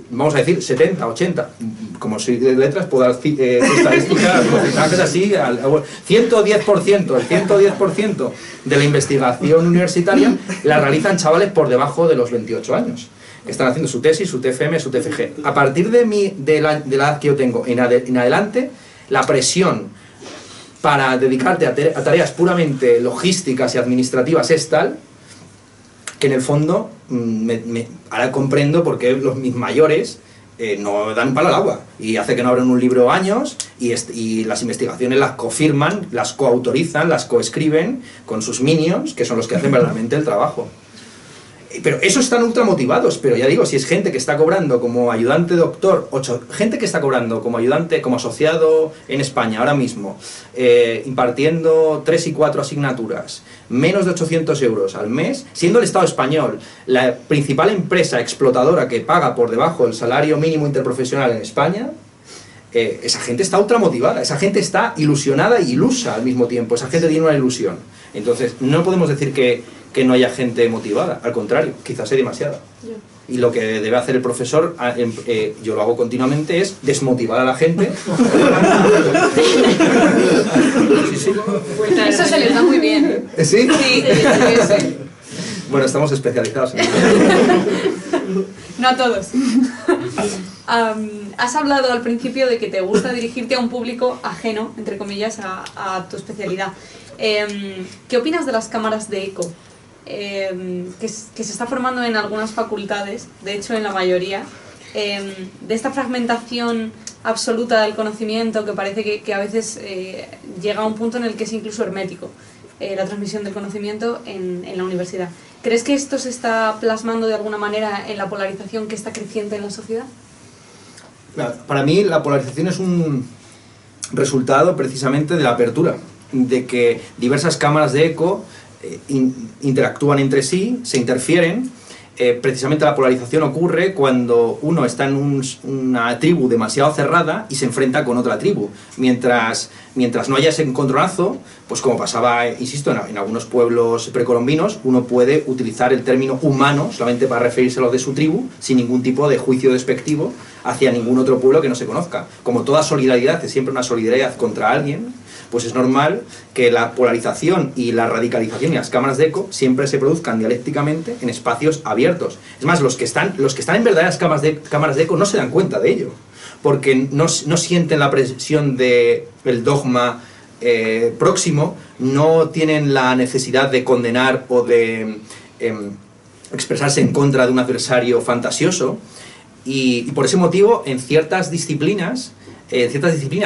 vamos a decir, 70, 80, como soy de letras, puedo dar estadísticas, porcentajes así, el 110% de la investigación universitaria la realizan chavales por debajo de los 28 años, que están haciendo su tesis, su TFM, su TFG. A partir de la edad que yo tengo en adelante, la presión para dedicarte a tareas puramente logísticas y administrativas es tal que en el fondo ahora comprendo por qué mis mayores no dan un palo al agua y hace que no abran un libro años y las investigaciones las cofirman, las coautorizan, las coescriben con sus minions, que son los que hacen verdaderamente el trabajo. Pero esos están ultra motivados, pero ya digo, si es gente que está cobrando como ayudante doctor, gente que está cobrando como ayudante, como asociado en España ahora mismo, impartiendo 3 y 4 asignaturas, menos de 800 euros al mes, siendo el Estado español la principal empresa explotadora que paga por debajo del salario mínimo interprofesional en España, esa gente está ultra motivada, esa gente está ilusionada y ilusa al mismo tiempo, esa gente tiene una ilusión. Entonces, no podemos decir que no haya gente motivada, al contrario, quizás hay demasiada. Y lo que debe hacer el profesor, yo lo hago continuamente, es desmotivar a la gente. Sí. Eso se les da muy bien. ¿Sí? Sí. Bueno, estamos especializados en eso. No a todos. Has hablado al principio de que te gusta dirigirte a un público ajeno, entre comillas, a tu especialidad. ¿Qué opinas de las cámaras de eco? Que se está formando en algunas facultades, de hecho en la mayoría, de esta fragmentación absoluta del conocimiento que parece que a veces llega a un punto en el que es incluso hermético la transmisión del conocimiento en la universidad. ¿Crees que esto se está plasmando de alguna manera en la polarización que está creciente en la sociedad? Para mí la polarización es un resultado precisamente de la apertura, de que diversas cámaras de eco interactúan entre sí, se interfieren. Precisamente la polarización ocurre cuando uno está en una tribu demasiado cerrada y se enfrenta con otra tribu. Mientras no haya ese encontronazo, pues como pasaba, insisto, en algunos pueblos precolombinos, uno puede utilizar el término humano solamente para referirse a los de su tribu, sin ningún tipo de juicio despectivo hacia ningún otro pueblo que no se conozca. Como toda solidaridad es siempre una solidaridad contra alguien, pues es normal que la polarización y la radicalización y las cámaras de eco siempre se produzcan dialécticamente en espacios abiertos. Es más, los que están en verdaderas cámaras de eco no se dan cuenta de ello, porque no sienten la presión del dogma próximo, no tienen la necesidad de condenar o de expresarse en contra de un adversario fantasioso, y por ese motivo en ciertas disciplinas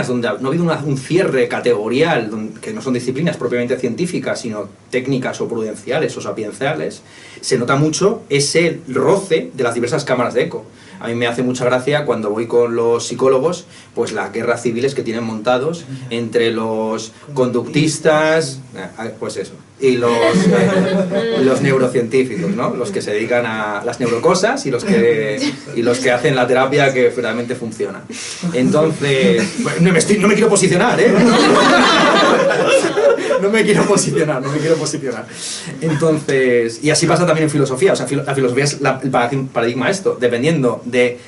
donde no ha habido un cierre categorial, que no son disciplinas propiamente científicas, sino técnicas o prudenciales o sapienciales, se nota mucho ese roce de las diversas cámaras de eco. A mí me hace mucha gracia cuando voy con los psicólogos, pues las guerras civiles que tienen montados entre los conductistas, pues eso, y los neurocientíficos, ¿no? Los que se dedican a las neurocosas y los que hacen la terapia que realmente funciona. Entonces, no me quiero posicionar, ¿eh? No me quiero posicionar. Entonces, y así pasa también en filosofía. O sea, la filosofía es el paradigma esto, dependiendo de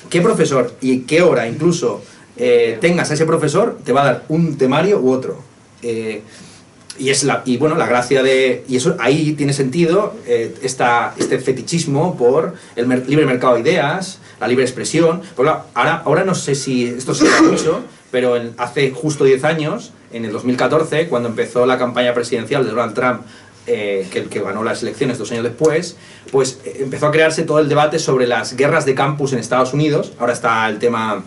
qué profesor y qué hora incluso tengas a ese profesor, te va a dar un temario u otro. Y bueno, la gracia de... Y eso ahí tiene sentido este fetichismo por el libre mercado de ideas, la libre expresión. Pues ahora no sé si esto se ha mucho, pero hace justo 10 años, en el 2014, cuando empezó la campaña presidencial de Donald Trump, que ganó las elecciones 2 años después, pues empezó a crearse todo el debate sobre las guerras de campus en Estados Unidos. Ahora está el tema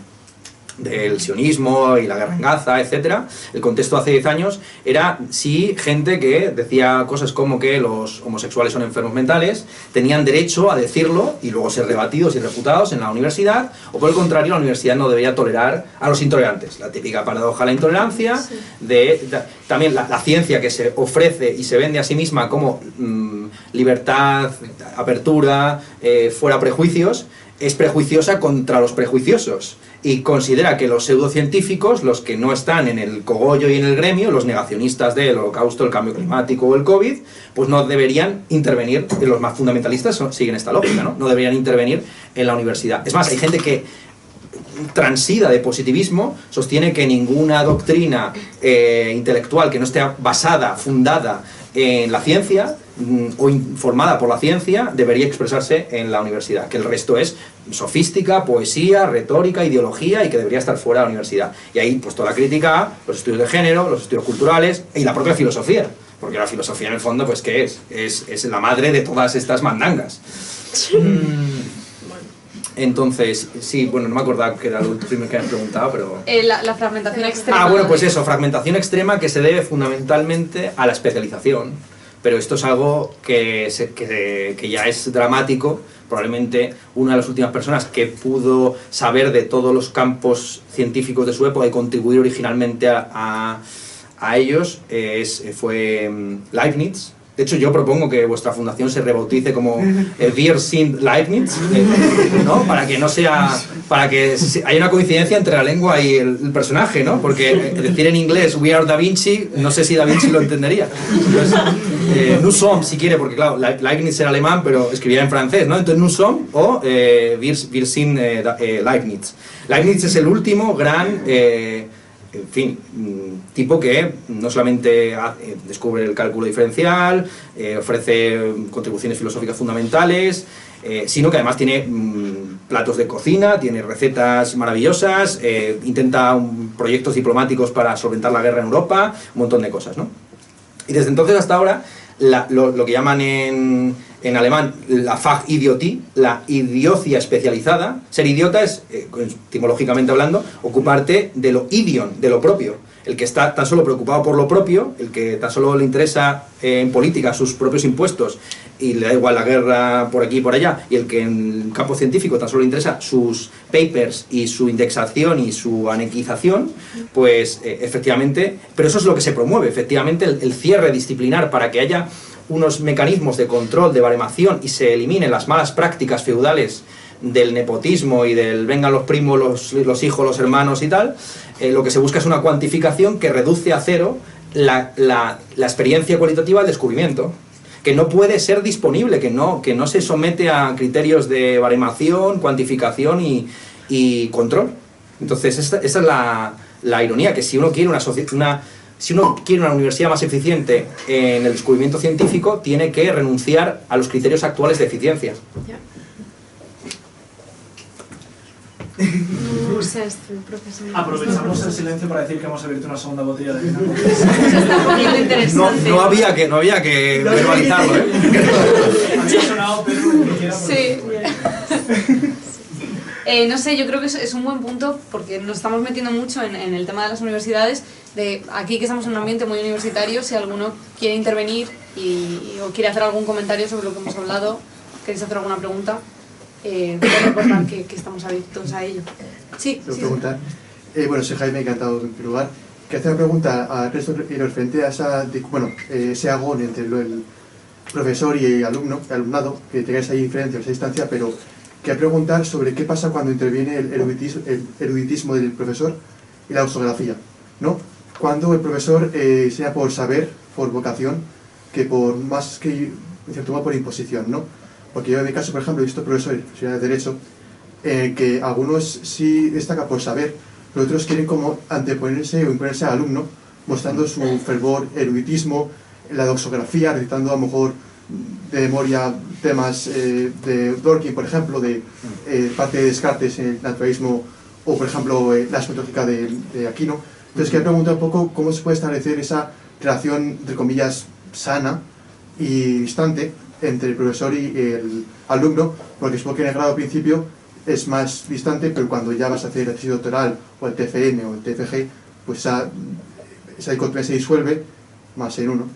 del sionismo y la guerra en Gaza, etc. El contexto hace 10 años era si gente que decía cosas como que los homosexuales son enfermos mentales tenían derecho a decirlo y luego ser rebatidos y refutados en la universidad, o por el contrario, la universidad no debería tolerar a los intolerantes. La típica paradoja de la intolerancia, sí. También la ciencia que se ofrece y se vende a sí misma como libertad, apertura, fuera prejuicios, es prejuiciosa contra los prejuiciosos y considera que los pseudocientíficos, los que no están en el cogollo y en el gremio, los negacionistas del holocausto, el cambio climático o el COVID, pues no deberían intervenir. Los más fundamentalistas siguen esta lógica, ¿no? No deberían intervenir en la universidad. Es más, hay gente que transida de positivismo, sostiene que ninguna doctrina intelectual que no esté basada, fundada en la ciencia o informada por la ciencia debería expresarse en la universidad, que el resto es sofística, poesía, retórica, ideología y que debería estar fuera de la universidad. Y ahí pues toda la crítica a los estudios de género, los estudios culturales y la propia filosofía, porque la filosofía en el fondo pues ¿qué es? Es la madre de todas estas mandangas. Entonces, sí, bueno, no me acordaba que era lo primero que me preguntado, pero... La fragmentación extrema. Ah, bueno, pues eso, fragmentación extrema que se debe fundamentalmente a la especialización, pero esto es algo que ya es dramático. Probablemente una de las últimas personas que pudo saber de todos los campos científicos de su época y contribuir originalmente a ellos fue Leibniz. De hecho, yo propongo que vuestra fundación se rebautice como Wir sind Leibniz, ¿no? Para que haya una coincidencia entre la lengua y el personaje, ¿no? Porque decir en inglés We are Da Vinci, no sé si Da Vinci lo entendería. Entonces, nous sommes, si quiere, porque claro, Leibniz era alemán, pero escribía en francés, ¿no? Entonces, nous sommes o Wir sind Leibniz. Leibniz es el último gran... en fin, tipo que no solamente descubre el cálculo diferencial, ofrece contribuciones filosóficas fundamentales, sino que además tiene platos de cocina, tiene recetas maravillosas, intenta proyectos diplomáticos para solventar la guerra en Europa, un montón de cosas, ¿no? Y desde entonces hasta ahora, lo que llaman en alemán la Fachidiotie, la idiocia especializada. Ser idiota es, etimológicamente hablando, ocuparte de lo idion, de lo propio. El que está tan solo preocupado por lo propio, el que tan solo le interesa en política sus propios impuestos y le da igual la guerra por aquí y por allá, y el que en el campo científico tan solo le interesa sus papers y su indexación y su anequización, pues efectivamente, pero eso es lo que se promueve, efectivamente el cierre disciplinar para que haya unos mecanismos de control, de baremación y se eliminen las malas prácticas feudales del nepotismo y del vengan los primos, los hijos, los hermanos y tal. Lo que se busca es una cuantificación que reduce a cero la experiencia cualitativa del descubrimiento, que no puede ser disponible, que no se somete a criterios de baremación, cuantificación y control. Entonces esa es la ironía, que si uno quiere una universidad más eficiente en el descubrimiento científico, tiene que renunciar a los criterios actuales de eficiencia. No sé, profesor. Aprovechamos el silencio para decir que hemos abierto una segunda botella de vino. No había que verbalizarlo, ¿eh? Había sonado, pero sí. No sé, yo creo que es un buen punto porque nos estamos metiendo mucho en el tema de las universidades. De aquí que estamos en un ambiente muy universitario, si alguno quiere intervenir o quiere hacer algún comentario sobre lo que hemos hablado, queréis hacer alguna pregunta, puedo recordar que estamos abiertos a ello. Sí, sí. Preguntar. Bueno, soy Jaime, encantado en primer lugar. Que hacer una pregunta al resto referente a ese agón entre el profesor y alumnado, que tengáis ahí diferencia, esa distancia, pero que preguntar sobre qué pasa cuando interviene el eruditismo del profesor y la ortografía, ¿no? Cuando el profesor sea por saber, por vocación, que por más que, en cierto modo, por imposición, ¿no? Porque yo en mi caso, por ejemplo, he visto profesores de Derecho que algunos sí destacan por saber, pero otros quieren como anteponerse o imponerse al alumno, mostrando su fervor, eruditismo, la doxografía, recitando a lo mejor de memoria temas de Dworkin, por ejemplo, de parte de Descartes en el naturalismo, o por ejemplo la asimotológica de Aquino. Entonces quería preguntar un poco cómo se puede establecer esa relación, entre comillas, sana y distante entre el profesor y el alumno, porque supongo que en el grado principio es más distante, pero cuando ya vas a hacer la tesis doctoral o el TFM o el TFG, pues esa dicotomía se disuelve más en uno.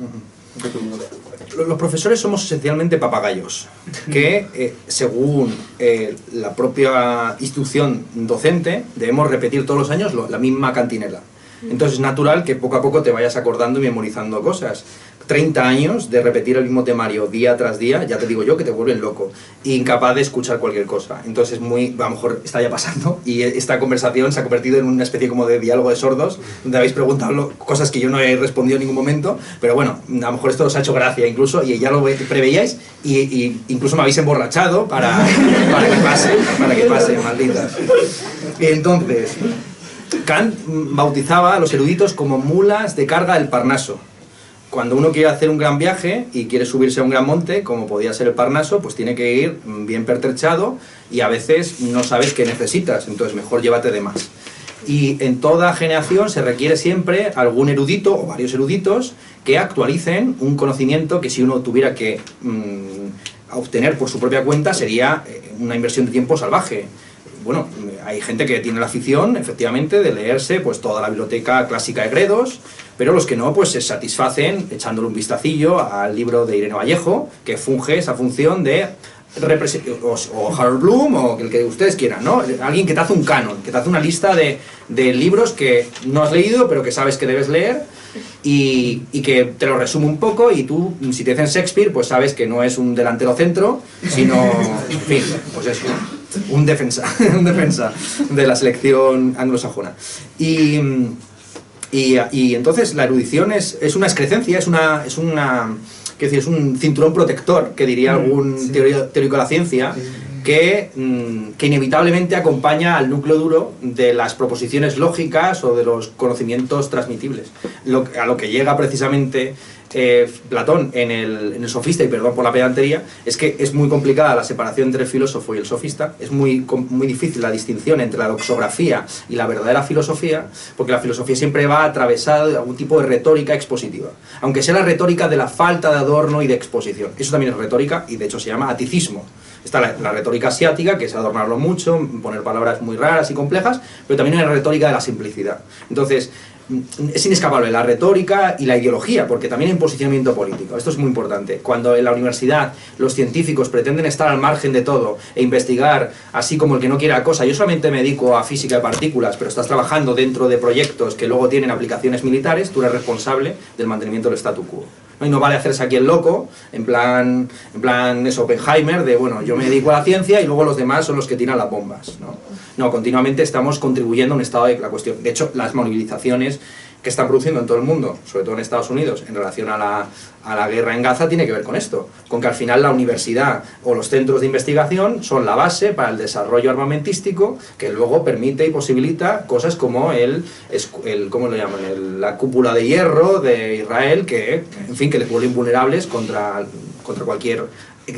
Los profesores somos esencialmente papagayos, que según la propia instrucción docente debemos repetir todos los años la misma cantinela. Entonces es natural que poco a poco te vayas acordando y memorizando cosas. 30 años de repetir el mismo temario día tras día, ya te digo yo que te vuelven loco, incapaz de escuchar cualquier cosa. Entonces a lo mejor está ya pasando y esta conversación se ha convertido en una especie como de diálogo de sordos, donde habéis preguntado cosas que yo no he respondido en ningún momento, pero bueno, a lo mejor esto os ha hecho gracia incluso y ya lo preveíais y incluso me habéis emborrachado para que pase, malditas. Entonces, Kant bautizaba a los eruditos como mulas de carga del Parnaso. Cuando uno quiere hacer un gran viaje y quiere subirse a un gran monte, como podía ser el Parnaso, pues tiene que ir bien pertrechado y a veces no sabes qué necesitas, entonces mejor llévate de más. Y en toda generación se requiere siempre algún erudito o varios eruditos que actualicen un conocimiento que si uno tuviera que obtener por su propia cuenta sería una inversión de tiempo salvaje. Bueno, hay gente que tiene la afición, efectivamente, de leerse pues toda la biblioteca clásica de Gredos, pero los que no, pues se satisfacen echándole un vistacillo al libro de Irene Vallejo, que funge esa función de o Harold Bloom, o el que ustedes quieran, ¿no? Alguien que te hace un canon, que te hace una lista de libros que no has leído, pero que sabes que debes leer, y que te lo resume un poco, y tú, si te dicen Shakespeare, pues sabes que no es un delantero centro, sino, en fin, pues eso, un defensa de la selección anglosajona. Y entonces la erudición es una excrescencia, es un cinturón protector, que diría algún teórico de la ciencia, que inevitablemente acompaña al núcleo duro de las proposiciones lógicas o de los conocimientos transmitibles. A lo que llega precisamente Platón en el Sofista, y perdón por la pedantería, es que es muy complicada la separación entre el filósofo y el sofista, es muy difícil la distinción entre la doxografía y la verdadera filosofía, porque la filosofía siempre va atravesada de algún tipo de retórica expositiva, aunque sea la retórica de la falta de adorno y de exposición. Eso también es retórica y de hecho se llama aticismo. Está la retórica asiática, que es adornarlo mucho, poner palabras muy raras y complejas, pero también hay la retórica de la simplicidad. Entonces, es inescapable la retórica y la ideología, porque también hay un posicionamiento político. Esto es muy importante. Cuando en la universidad los científicos pretenden estar al margen de todo e investigar así como el que no quiere la cosa, yo solamente me dedico a física de partículas, pero estás trabajando dentro de proyectos que luego tienen aplicaciones militares, tú eres responsable del mantenimiento del statu quo. Y no vale hacerse aquí el loco, en plan es Oppenheimer, de bueno, yo me dedico a la ciencia y luego los demás son los que tiran las bombas, no, continuamente estamos contribuyendo a un estado de la cuestión. De hecho, las movilizaciones que están produciendo en todo el mundo, sobre todo en Estados Unidos, en relación a la guerra en Gaza, tiene que ver con esto, con que al final la universidad o los centros de investigación son la base para el desarrollo armamentístico que luego permite y posibilita cosas como ¿cómo lo llaman? La cúpula de hierro de Israel, que, en fin, que les vuelve invulnerables contra cualquier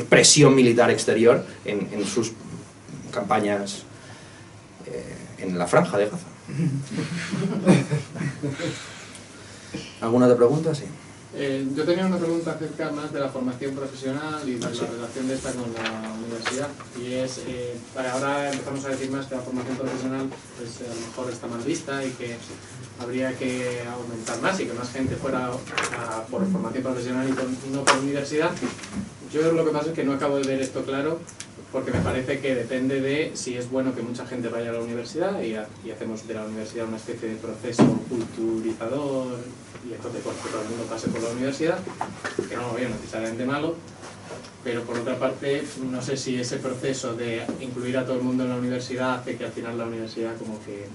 presión militar exterior en sus campañas en la franja de Gaza. ¿Alguna otra pregunta? Sí. Yo tenía una pregunta acerca más de la formación profesional y de la relación de esta con la universidad. Y es, ahora empezamos a decir más que la formación profesional pues, a lo mejor está mal vista y que habría que aumentar más y que más gente fuera por formación profesional y no por universidad. Yo lo que pasa es que no acabo de ver esto claro, porque me parece que depende de si es bueno que mucha gente vaya a la universidad y hacemos de la universidad una especie de proceso culturizador y entonces pues, que todo el mundo pase por la universidad, que no lo veo necesariamente malo, pero por otra parte no sé si ese proceso de incluir a todo el mundo en la universidad hace que al final la universidad como que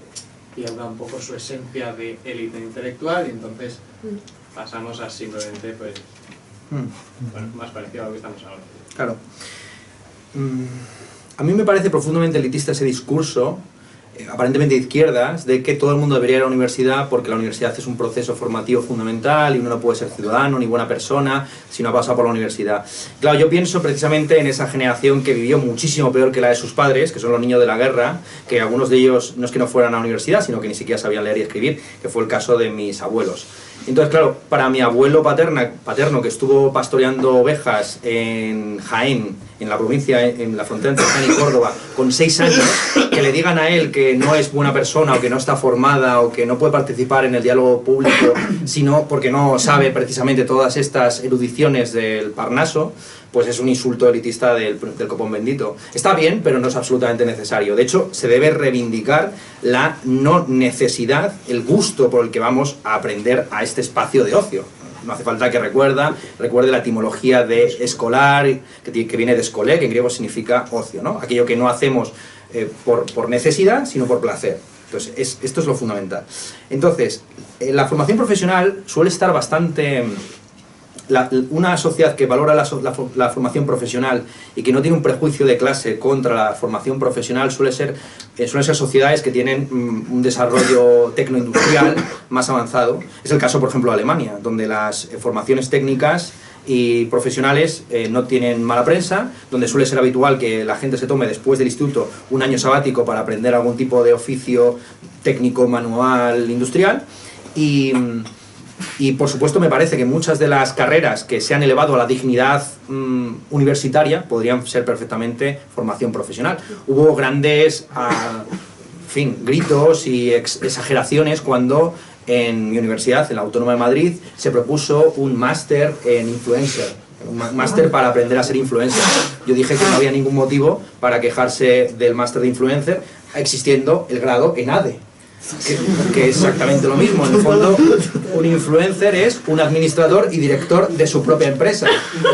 pierda un poco su esencia de élite intelectual y entonces pasamos a simplemente pues bueno, más parecido a lo que estamos ahora. Claro. A mí me parece profundamente elitista ese discurso, aparentemente de izquierdas, de que todo el mundo debería ir a la universidad porque la universidad es un proceso formativo fundamental y uno no puede ser ciudadano ni buena persona si no ha pasado por la universidad. Claro, yo pienso precisamente en esa generación que vivió muchísimo peor que la de sus padres, que son los niños de la guerra, que algunos de ellos no es que no fueran a la universidad, sino que ni siquiera sabían leer y escribir, que fue el caso de mis abuelos. Entonces, claro, para mi abuelo paterno, que estuvo pastoreando ovejas en Jaén, en la provincia, en la frontera entre Jaén y Córdoba, con 6 años, que le digan a él que no es buena persona o que no está formada o que no puede participar en el diálogo público, sino porque no sabe precisamente todas estas erudiciones del Parnaso, pues es un insulto elitista del copón bendito. Está bien, pero no es absolutamente necesario. De hecho, se debe reivindicar la no necesidad, el gusto por el que vamos a aprender a este espacio de ocio. No hace falta que recuerde la etimología de escolar, que viene de escolé, que en griego significa ocio, ¿no? Aquello que no hacemos por necesidad, sino por placer. Entonces, esto es lo fundamental. Entonces, la formación profesional suele estar bastante... una sociedad que valora la formación profesional y que no tiene un prejuicio de clase contra la formación profesional suelen ser sociedades que tienen un desarrollo tecnoindustrial más avanzado. Es el caso, por ejemplo, de Alemania, donde las formaciones técnicas y profesionales no tienen mala prensa, donde suele ser habitual que la gente se tome después del instituto un año sabático para aprender algún tipo de oficio técnico, manual, industrial y por supuesto me parece que muchas de las carreras que se han elevado a la dignidad universitaria podrían ser perfectamente formación profesional. Hubo grandes gritos y exageraciones cuando en mi universidad, en la Autónoma de Madrid, se propuso un máster en influencer, un máster para aprender a ser influencer. Yo dije que no había ningún motivo para quejarse del máster de influencer, existiendo el grado en ADE. Que es exactamente lo mismo. En el fondo, un influencer es un administrador y director de su propia empresa,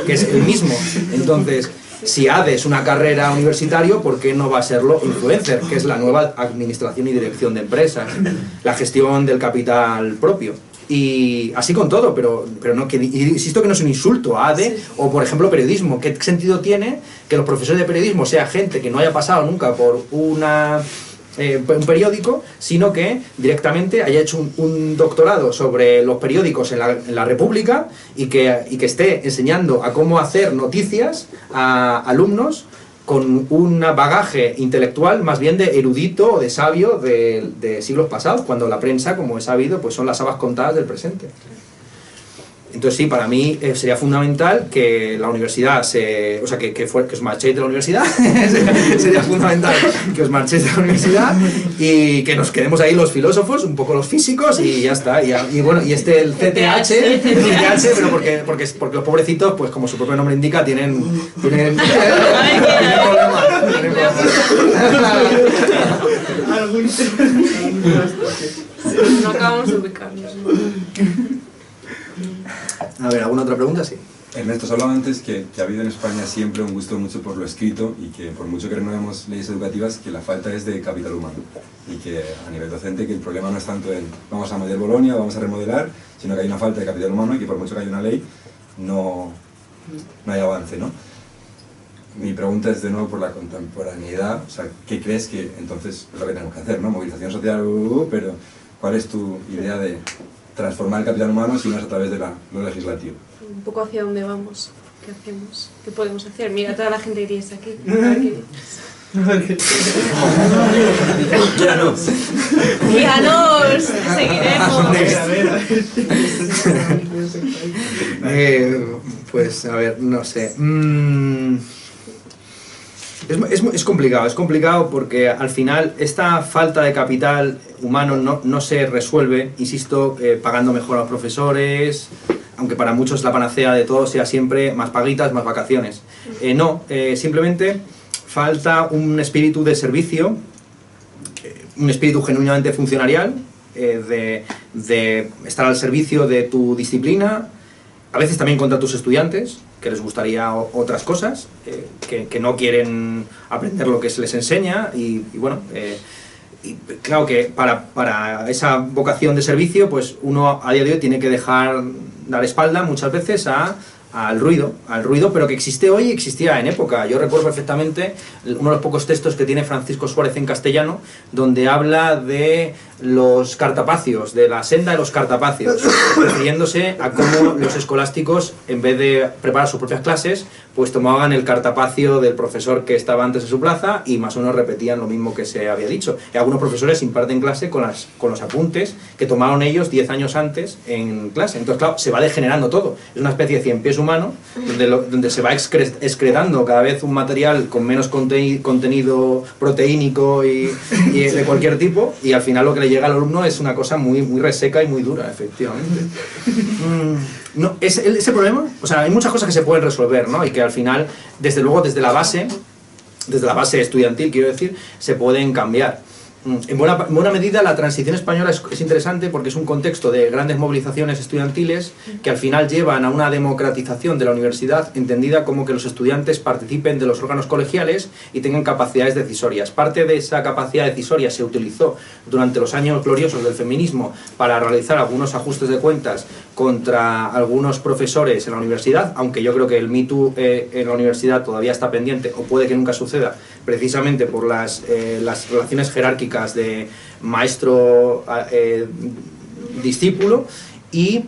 que es el mismo. Entonces, si ADE es una carrera universitaria, ¿por qué no va a serlo influencer, que es la nueva administración y dirección de empresas, la gestión del capital propio? Y así con todo, pero no, insisto que no es un insulto a ADE, o por ejemplo periodismo. ¿Qué sentido tiene que los profesores de periodismo sea gente que no haya pasado nunca por un periódico, sino que directamente haya hecho un doctorado sobre los periódicos en la República y que esté enseñando a cómo hacer noticias a alumnos con un bagaje intelectual más bien de erudito o de sabio de siglos pasados, cuando la prensa, como he sabido, pues son las habas contadas del presente. Entonces sí, para mí sería fundamental que la universidad que os marchéis de la universidad, sería fundamental que os marchéis de la universidad y que nos quedemos ahí los filósofos, un poco los físicos y ya está. Y bueno, y el CTH, pero porque los pobrecitos, pues como su propio nombre indica, tienen problemas. No acabamos de ubicarnos. A ver, ¿alguna otra pregunta? Sí. Ernesto, has hablado antes que ha habido en España siempre un gusto mucho por lo escrito y que por mucho que renovemos leyes educativas, que la falta es de capital humano y que a nivel docente que el problema no es tanto en vamos a meter Bolonia, vamos a remodelar, sino que hay una falta de capital humano y que por mucho que haya una ley no hay avance, ¿no? Mi pregunta es de nuevo por la contemporaneidad, o sea, ¿qué crees que entonces es lo que tenemos que hacer, ¿no? Movilización social, pero ¿cuál es tu idea de transformar el capital humano si no es a través de lo legislativo? Un poco hacia dónde vamos, qué hacemos, qué podemos hacer. Mira toda la gente que tienes aquí. A ver qué dices. Guíanos, seguiremos. Pues a ver, no sé. Es complicado porque al final esta falta de capital humano no se resuelve, insisto, pagando mejor a los profesores, aunque para muchos la panacea de todo sea siempre más paguitas, más vacaciones. Simplemente falta un espíritu de servicio, un espíritu genuinamente funcionarial, de estar al servicio de tu disciplina, a veces también contra tus estudiantes, que les gustaría otras cosas, que no quieren aprender lo que se les enseña y bueno, y claro que para esa vocación de servicio, pues uno a día de hoy tiene que dar espalda muchas veces al ruido, pero que existe hoy y existía en época. Yo recuerdo perfectamente uno de los pocos textos que tiene Francisco Suárez en castellano, donde habla de los cartapacios, de la senda de los cartapacios, refiriéndose a cómo los escolásticos, en vez de preparar sus propias clases, pues tomaban el cartapacio del profesor que estaba antes en su plaza y más o menos repetían lo mismo que se había dicho. Y algunos profesores imparten clase con los apuntes que tomaron ellos 10 años antes en clase. Entonces, claro, se va degenerando todo. Es una especie de cien pies humano donde se va excretando cada vez un material con menos contenido proteínico y de cualquier tipo, y al final lo que le llega al alumno es una cosa muy, muy reseca y muy dura, efectivamente. No, ese problema, o sea, hay muchas cosas que se pueden resolver, ¿no? Y que al final, desde luego, desde la base estudiantil, quiero decir, se pueden cambiar. En buena medida la transición española es interesante porque es un contexto de grandes movilizaciones estudiantiles que al final llevan a una democratización de la universidad, entendida como que los estudiantes participen de los órganos colegiales y tengan capacidades decisorias. Parte de esa capacidad decisoria se utilizó durante los años gloriosos del feminismo para realizar algunos ajustes de cuentas contra algunos profesores en la universidad, aunque yo creo que el Me Too en la universidad todavía está pendiente, o puede que nunca suceda, precisamente por las relaciones jerárquicas de maestro-discípulo, y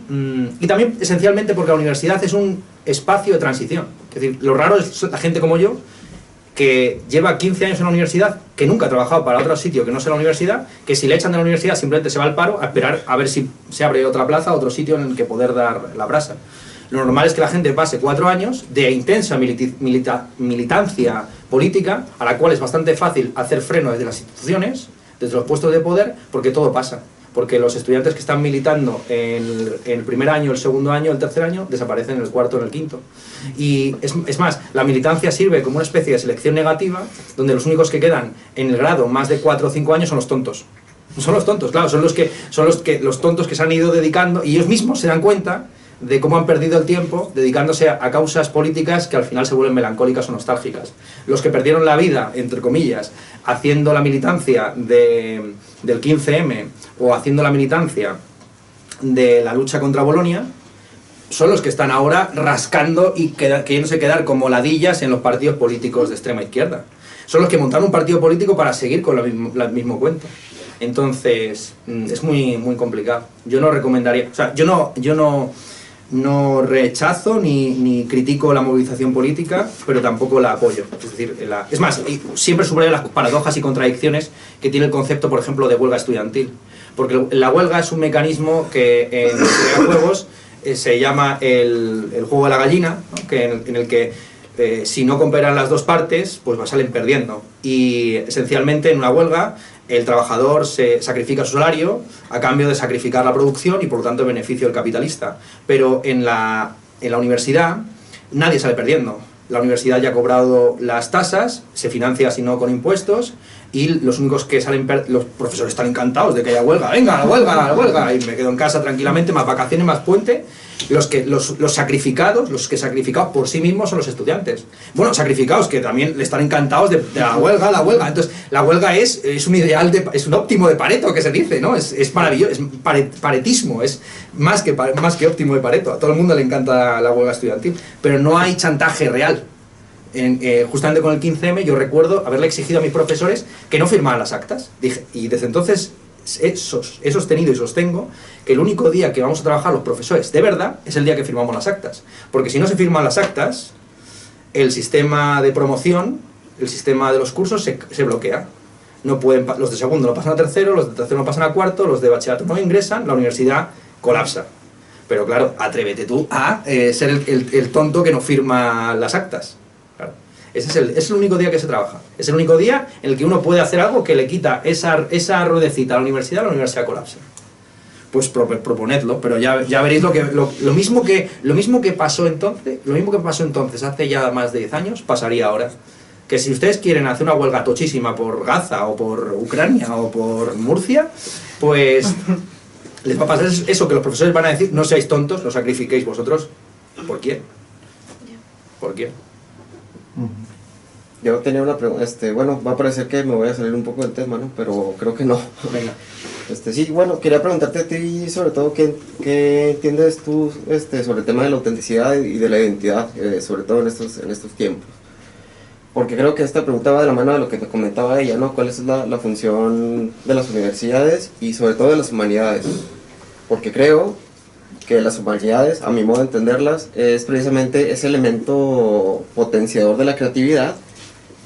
también esencialmente porque la universidad es un espacio de transición. Es decir, lo raro es la gente como yo, que lleva 15 años en la universidad, que nunca ha trabajado para otro sitio que no sea la universidad, que si le echan de la universidad simplemente se va al paro a esperar a ver si se abre otra plaza, otro sitio en el que poder dar la brasa. Lo normal es que la gente pase 4 años de intensa militancia política, a la cual es bastante fácil hacer freno desde las instituciones, desde los puestos de poder, porque todo pasa. Porque los estudiantes que están militando en el primer año, el segundo año, el tercer año, desaparecen en el cuarto o en el quinto. Y es más, la militancia sirve como una especie de selección negativa, donde los únicos que quedan en el grado más de 4 o 5 años son los tontos. Son los tontos, claro, son los tontos que se han ido dedicando, y ellos mismos se dan cuenta de cómo han perdido el tiempo dedicándose a causas políticas que al final se vuelven melancólicas o nostálgicas. Los que perdieron la vida, entre comillas, haciendo la militancia del 15M o haciendo la militancia de la lucha contra Bolonia son los que están ahora rascando y queriéndose quedar como ladillas en los partidos políticos de extrema izquierda. Son los que montaron un partido político para seguir con el mismo cuento. Entonces, es muy, muy complicado. Yo no recomendaría... O sea, yo no rechazo ni critico la movilización política, pero tampoco la apoyo. Es decir, es más, siempre subrayo las paradojas y contradicciones que tiene el concepto, por ejemplo, de huelga estudiantil. Porque la huelga es un mecanismo que en juegos se llama el juego de la gallina, ¿no? En el que si no cooperan las dos partes, pues salen perdiendo. Y esencialmente en una huelga el trabajador se sacrifica su salario a cambio de sacrificar la producción y por lo tanto el beneficio del capitalista. Pero en la universidad nadie sale perdiendo. La universidad ya ha cobrado las tasas, se financia si no con impuestos, y los únicos que salen los profesores están encantados de que haya huelga. ¡Venga, la huelga, la huelga! Y me quedo en casa tranquilamente, más vacaciones, más puente. Los sacrificados, los que sacrificados por sí mismos son los estudiantes. Bueno, sacrificados que también le están encantados de la huelga, la huelga. Entonces, la huelga es un ideal, es un óptimo de Pareto, que se dice, ¿no? Es maravilloso, es paretismo, es más que óptimo de Pareto. A todo el mundo le encanta la huelga estudiantil, pero no hay chantaje real. Justamente con el 15M yo recuerdo haberle exigido a mis profesores que no firmaran las actas. Y desde entonces he sostenido y sostengo que el único día que vamos a trabajar los profesores de verdad es el día que firmamos las actas. Porque si no se firman las actas, el sistema de promoción, el sistema de los cursos se bloquea. No pueden, los de segundo no pasan a tercero, los de tercero no pasan a cuarto, los de bachillerato no ingresan, la universidad colapsa. Pero claro, atrévete tú a ser el tonto que no firma las actas. Claro. Es el único día que se trabaja. Es el único día en el que uno puede hacer algo que le quita esa ruedecita a la universidad colapsa. Pues proponedlo, pero ya veréis lo mismo que pasó entonces hace ya más de 10 años, pasaría ahora. Que si ustedes quieren hacer una huelga tochísima por Gaza o por Ucrania o por Murcia, pues les va a pasar eso que los profesores van a decir: no seáis tontos, lo sacrifiquéis vosotros. ¿Por quién? ¿Por quién? Yo tenía una pregunta, bueno, va a parecer que me voy a salir un poco del tema, ¿no? Pero creo que no. Venga. Sí, bueno, quería preguntarte a ti sobre todo qué entiendes tú sobre el tema de la autenticidad y de la identidad, sobre todo en estos tiempos. Porque creo que esta pregunta va de la mano de lo que te comentaba ella, ¿no? ¿Cuál es la función de las universidades y sobre todo de las humanidades? Porque creo que las humanidades, a mi modo de entenderlas, es precisamente ese elemento potenciador de la creatividad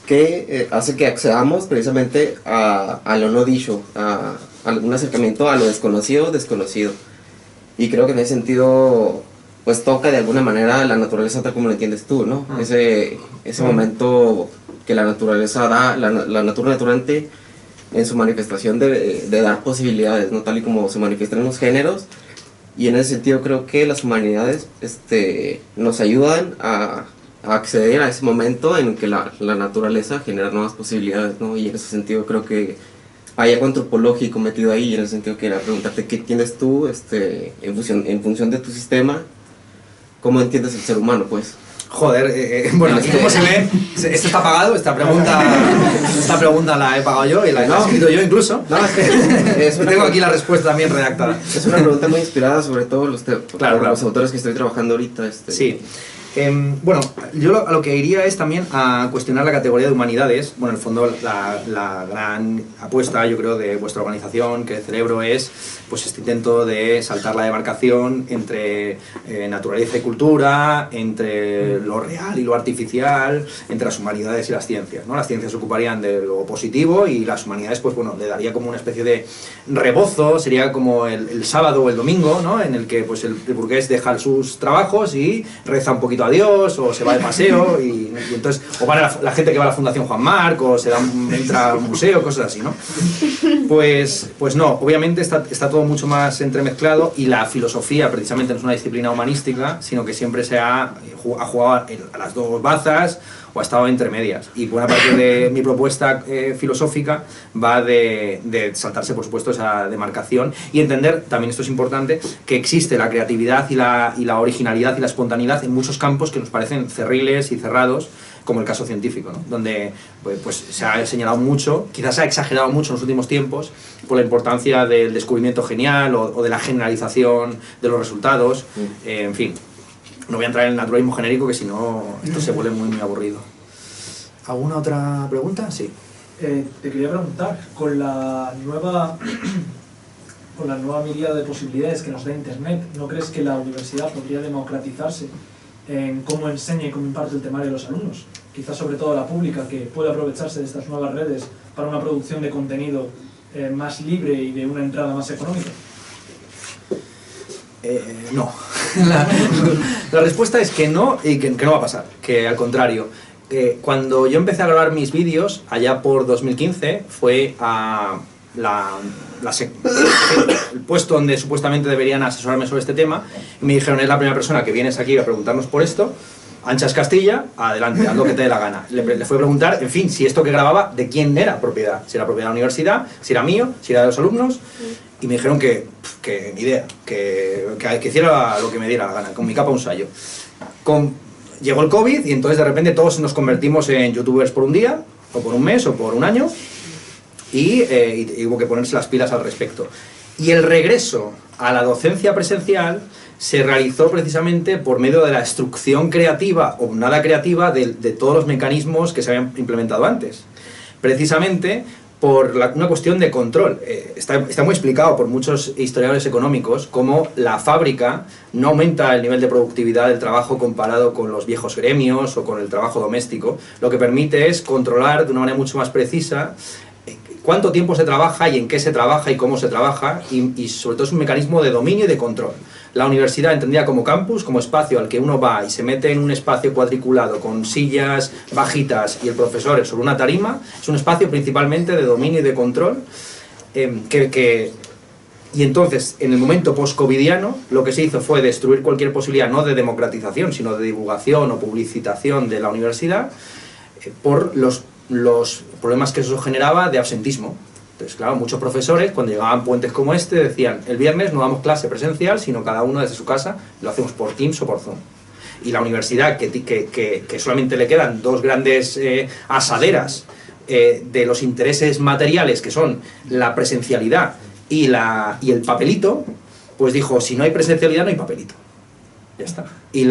que hace que accedamos precisamente a lo no dicho, a un acercamiento a lo desconocido. Y creo que en ese sentido pues toca de alguna manera la naturaleza tal como lo entiendes tú, ¿no? Ese momento que la naturaleza da, la natura naturante en su manifestación de dar posibilidades, ¿no? Tal y como se manifiestan en los géneros. Y en ese sentido creo que las humanidades nos ayudan a acceder a ese momento en que la naturaleza genera nuevas posibilidades, ¿no? Y en ese sentido creo que hay algo antropológico metido ahí, y en ese sentido quería preguntarte qué tienes tú en función de tu sistema, cómo entiendes el ser humano, pues. Joder, bueno, aquí como se ve, esto está pagado, esta pregunta la he pagado yo y la he escrito yo incluso. No, es que tengo aquí la respuesta también redactada. Es una pregunta muy inspirada, sobre todo los autores que estoy trabajando ahorita. Sí. Bueno, yo a lo que iría es también a cuestionar la categoría de humanidades. Bueno, en el fondo la gran apuesta, yo creo, de vuestra organización, que Cerebro, es pues este intento de saltar la demarcación entre naturaleza y cultura, entre lo real y lo artificial, entre las humanidades y las ciencias, ¿no? Las ciencias se ocuparían de lo positivo y las humanidades, pues bueno, le daría como una especie de rebozo, sería como el sábado o el domingo, ¿no? En el que pues el burgués deja sus trabajos y reza un poquito a Dios, o se va de paseo, y entonces, o van la gente que va a la Fundación Juan Marc, o entra a un museo, cosas así, ¿no? Pues no, obviamente está todo mucho más entremezclado, y la filosofía precisamente no es una disciplina humanística, sino que siempre se ha jugado a las dos bazas, o ha estado entre medias. Y buena parte de mi propuesta filosófica va de saltarse, por supuesto, esa demarcación y entender, también esto es importante, que existe la creatividad y la originalidad y la espontaneidad en muchos campos que nos parecen cerriles y cerrados, como el caso científico, ¿no? Donde pues se ha señalado mucho, quizás se ha exagerado mucho en los últimos tiempos por la importancia del descubrimiento genial o de la generalización de los resultados, en fin. No voy a entrar en el naturalismo genérico, que si no esto se vuelve muy aburrido. ¿Alguna otra pregunta? Sí. Te quería preguntar, con la nueva miríada de posibilidades que nos da Internet, ¿no crees que la universidad podría democratizarse en cómo enseña y cómo imparte el temario a los alumnos? Quizás sobre todo la pública, que puede aprovecharse de estas nuevas redes para una producción de contenido más libre y de una entrada más económica. No. La respuesta es que no, y que no va a pasar, que al contrario. Cuando yo empecé a grabar mis vídeos, allá por 2015, fue a el puesto donde supuestamente deberían asesorarme sobre este tema, y me dijeron: es la primera persona que vienes aquí a preguntarnos por esto, anchas Castilla, adelante, haz lo que te dé la gana. Le fui a preguntar, en fin, si esto que grababa, de quién era propiedad, si era propiedad de la universidad, si era mío, si era de los alumnos, y me dijeron que ni idea, que hiciera lo que me diera la gana, con mi capa un sayo. Llegó el COVID y entonces de repente todos nos convertimos en youtubers por un día, o por un mes, o por un año, y hubo que ponerse las pilas al respecto. Y el regreso a la docencia presencial se realizó precisamente por medio de la destrucción creativa o nada creativa de todos los mecanismos que se habían implementado antes. Precisamente por una cuestión de control. Está muy explicado por muchos historiadores económicos cómo la fábrica no aumenta el nivel de productividad del trabajo comparado con los viejos gremios o con el trabajo doméstico. Lo que permite es controlar de una manera mucho más precisa cuánto tiempo se trabaja y en qué se trabaja y cómo se trabaja, y sobre todo es un mecanismo de dominio y de control. La universidad entendida como campus, como espacio al que uno va y se mete en un espacio cuadriculado con sillas bajitas y el profesor sobre una tarima, es un espacio principalmente de dominio y de control, y entonces en el momento post-covidiano lo que se hizo fue destruir cualquier posibilidad no de democratización sino de divulgación o publicitación de la universidad por los problemas que eso generaba de absentismo. Entonces, claro, muchos profesores, cuando llegaban puentes como este, decían: el viernes no damos clase presencial, sino cada uno desde su casa, lo hacemos por Teams o por Zoom. Y la universidad, que solamente le quedan dos grandes asaderas de los intereses materiales, que son la presencialidad y el papelito, pues dijo: si no hay presencialidad, no hay papelito. Ya está. Y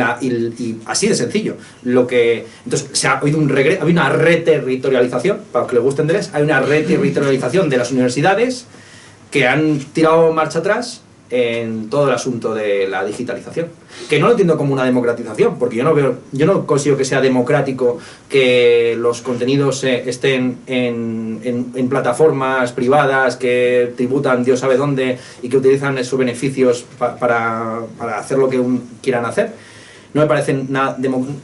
así de sencillo. Entonces se ha habido hay una reterritorialización, para los que les guste inglés, hay una reterritorialización de las universidades que han tirado marcha atrás en todo el asunto de la digitalización. Que no lo entiendo como una democratización, porque yo no consigo que sea democrático que los contenidos estén en plataformas privadas que tributan Dios sabe dónde y que utilizan esos beneficios para hacer lo que quieran hacer. No me parecen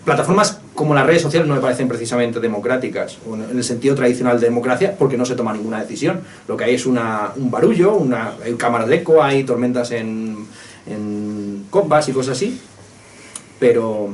plataformas como las redes sociales no me parecen precisamente democráticas, en el sentido tradicional de democracia, porque no se toma ninguna decisión. Lo que hay es un barullo, hay cámaras de eco, hay tormentas en copas y cosas así, pero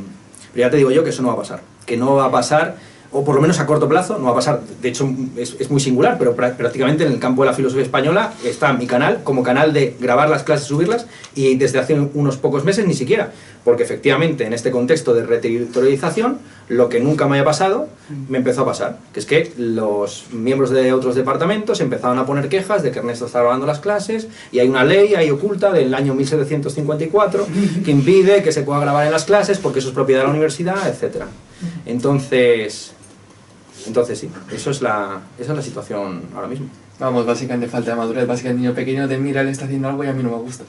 ya te digo yo que eso no va a pasar, que no va a pasar, o por lo menos a corto plazo no va a pasar. De hecho es muy singular, pero prácticamente en el campo de la filosofía española está mi canal como canal de grabar las clases, subirlas, y desde hace unos pocos meses ni siquiera, porque efectivamente en este contexto de reterritorialización lo que nunca me había pasado me empezó a pasar, que es que los miembros de otros departamentos empezaron a poner quejas de que Ernesto estaba grabando las clases y hay una ley ahí oculta del año 1754 que impide que se pueda grabar en las clases porque eso es propiedad de la universidad, etc. Entonces sí, esa es la situación ahora mismo. Vamos, básicamente falta de madurez, básicamente el niño pequeño de mira, él está haciendo algo y a mí no me gusta.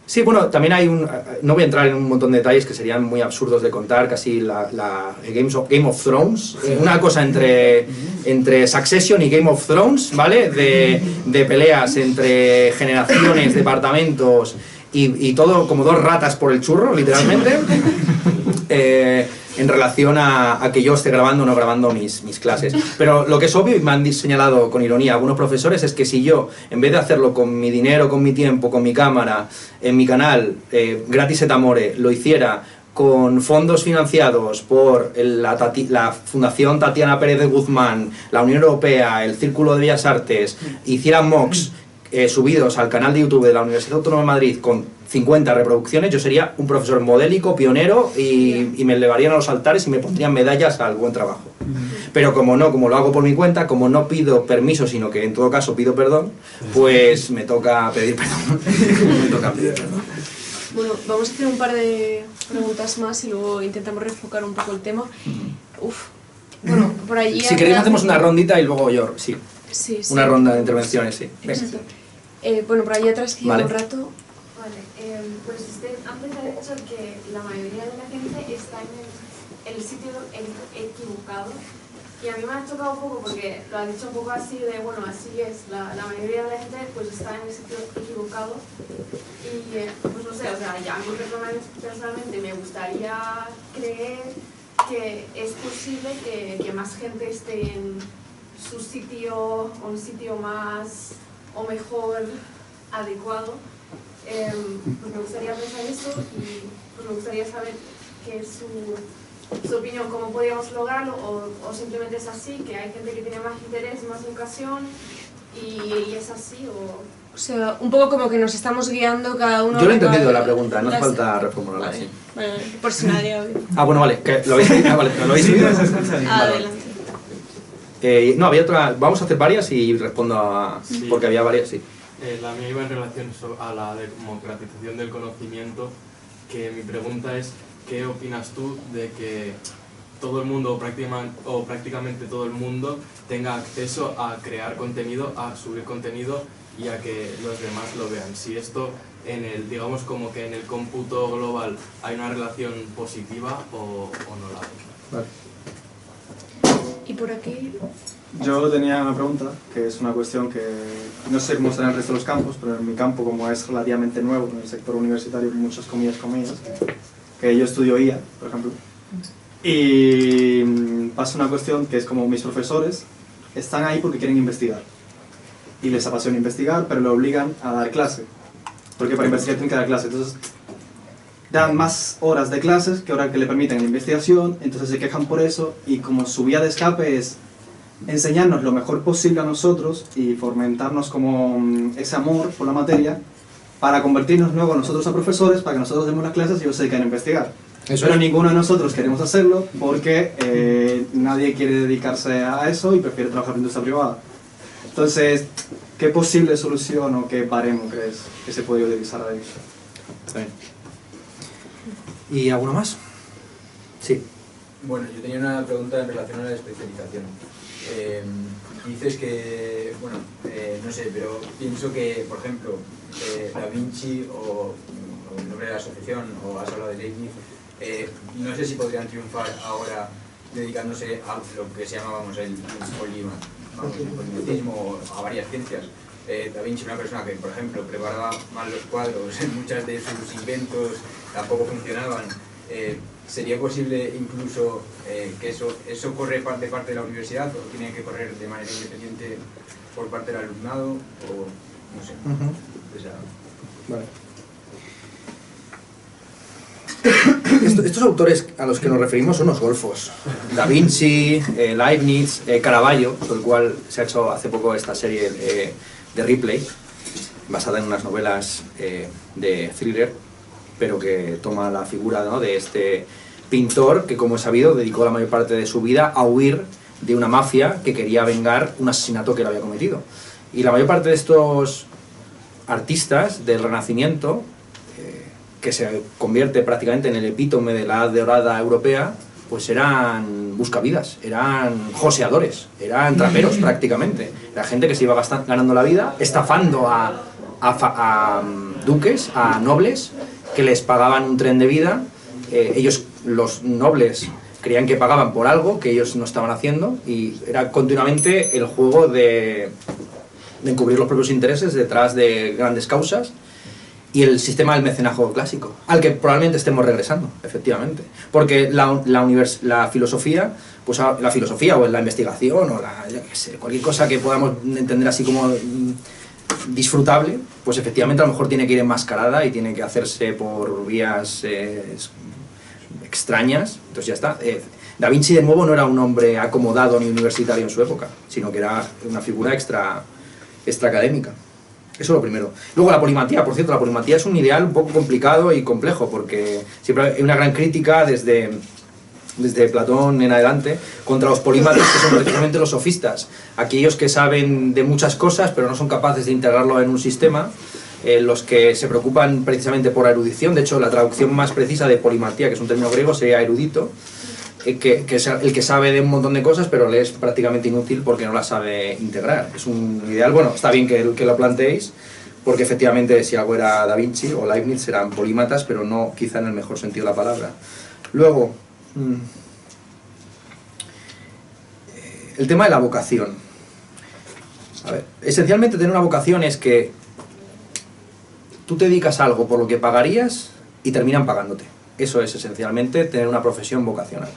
Sí, bueno, también hay no voy a entrar en un montón de detalles que serían muy absurdos de contar, casi Game of Thrones, una cosa entre Succession y Game of Thrones, ¿vale? De peleas entre generaciones, departamentos y todo como dos ratas por el churro, literalmente. En relación a que yo esté grabando o no grabando mis clases. Pero lo que es obvio, y me han señalado con ironía algunos profesores, es que si yo, en vez de hacerlo con mi dinero, con mi tiempo, con mi cámara, en mi canal, gratis et amore, lo hiciera con fondos financiados por la Fundación Tatiana Pérez de Guzmán, la Unión Europea, el Círculo de Bellas Artes, hicieran MOOCs subidos al canal de YouTube de la Universidad Autónoma de Madrid con 50 reproducciones, yo sería un profesor modélico, pionero, y me elevarían a los altares y me pondrían medallas al buen trabajo. Pero como no, como lo hago por mi cuenta, como no pido permiso, sino que en todo caso pido perdón, pues me toca pedir perdón. Me toca pedir perdón. Bueno, vamos a hacer un par de preguntas más y luego intentamos refocar un poco el tema. Bueno, por allí... Si queréis hacemos una rondita y luego yo, sí. Sí. Una ronda de intervenciones, sí. Bueno, por allí atrás que vale. Un rato... Vale, pues usted antes ha dicho que la mayoría de la gente está en el sitio equivocado. Y a mí me ha chocado un poco porque lo ha dicho un poco así de, bueno, así es, la mayoría de la gente pues está en el sitio equivocado. Y pues no sé, o sea, ya a mí personalmente me gustaría creer que es posible que más gente esté en su sitio, un sitio más o mejor adecuado. Pues me gustaría pensar eso y pues me gustaría saber qué es su opinión, cómo podríamos lograrlo, o simplemente es así, que hay gente que tiene más interés, más vocación y es así, o sea, un poco como que nos estamos guiando cada uno... Yo lo he entendido la pregunta, no hace falta reformularla así. Vale, por si nadie ha oído. Bueno, vale, que lo habéis oído. Vale, ¿lo habéis oído? Adelante. No, había otra, vamos a hacer varias y respondo a... Sí. Porque había varias, sí. La mía iba en relación a la democratización del conocimiento, que mi pregunta es, ¿qué opinas tú de que todo el mundo o prácticamente todo el mundo tenga acceso a crear contenido, a subir contenido y a que los demás lo vean? Si esto, digamos como que en el cómputo global hay una relación positiva o no la hay. Vale. ¿Y por aquí? Yo tenía una pregunta, que es una cuestión que no sé cómo será en el resto de los campos, pero en mi campo, como es relativamente nuevo, en el sector universitario, muchas comillas, que yo estudio IA, por ejemplo, y pasa una cuestión que es como mis profesores están ahí porque quieren investigar, y les apasiona investigar, pero lo obligan a dar clase, porque para investigar tienen que dar clase, entonces dan más horas de clases que horas que le permiten la investigación, entonces se quejan por eso, y como su vía de escape es enseñarnos lo mejor posible a nosotros y fomentarnos como ese amor por la materia para convertirnos luego nosotros a profesores, para que nosotros demos las clases y ellos se dediquen a investigar. Pero ninguno de nosotros queremos hacerlo porque nadie quiere dedicarse a eso y prefiere trabajar en industria privada. Entonces, ¿qué posible solución o qué baremo crees que se puede utilizar ahí? Está bien. ¿Y alguno más? Sí. Bueno, yo tenía una pregunta en relación a la especialización. Dices que, bueno, no sé, pero pienso que, por ejemplo, Da Vinci o el nombre de la asociación, o has hablado de Leibniz, no sé si podrían triunfar ahora dedicándose a lo que se llama, vamos, el polimatismo o a varias ciencias. Da Vinci, una persona que, por ejemplo, preparaba mal los cuadros, muchas de sus inventos tampoco funcionaban. ¿Sería posible incluso que eso corre de parte de la universidad o tiene que correr de manera independiente por parte del alumnado o no sé? Vale. Estos autores a los que nos referimos son los golfos. Da Vinci, Leibniz, Caravaggio, sobre el cual se ha hecho hace poco esta serie de Ripley, basada en unas novelas de thriller, pero que toma la figura, ¿no?, de este pintor que, como es sabido, dedicó la mayor parte de su vida a huir de una mafia que quería vengar un asesinato que él había cometido. Y la mayor parte de estos artistas del Renacimiento, que se convierte prácticamente en el epítome de la Edad Dorada europea, pues eran buscavidas, eran joseadores, eran traperos prácticamente. Era gente que se iba ganando la vida, estafando a duques, a nobles, que les pagaban un tren de vida. Ellos, los nobles, creían que pagaban por algo que ellos no estaban haciendo, y era continuamente el juego de encubrir los propios intereses detrás de grandes causas, y el sistema del mecenazgo clásico, al que probablemente estemos regresando, efectivamente. Porque la filosofía, pues la filosofía o la investigación o yo qué sé, cualquier cosa que podamos entender así como disfrutable, pues efectivamente a lo mejor tiene que ir enmascarada y tiene que hacerse por vías extrañas, entonces ya está. Da Vinci, de nuevo, no era un hombre acomodado ni universitario en su época, sino que era una figura extra académica. Eso es lo primero. Luego la polimatía, por cierto, la polimatía es un ideal un poco complicado y complejo, porque siempre hay una gran crítica desde Platón en adelante contra los polímatas, que son precisamente los sofistas, aquellos que saben de muchas cosas pero no son capaces de integrarlo en un sistema, los que se preocupan precisamente por la erudición. De hecho, la traducción más precisa de polimatía, que es un término griego, sería erudito, que es el que sabe de un montón de cosas pero le es prácticamente inútil porque no la sabe integrar. Es un ideal, bueno, está bien que lo planteéis, porque efectivamente si algo era Da Vinci o Leibniz eran polímatas, pero no quizá en el mejor sentido de la palabra. Luego, el tema de la vocación. A ver, esencialmente tener una vocación es que tú te dedicas a algo por lo que pagarías y terminan pagándote. Eso es esencialmente tener una profesión vocacional,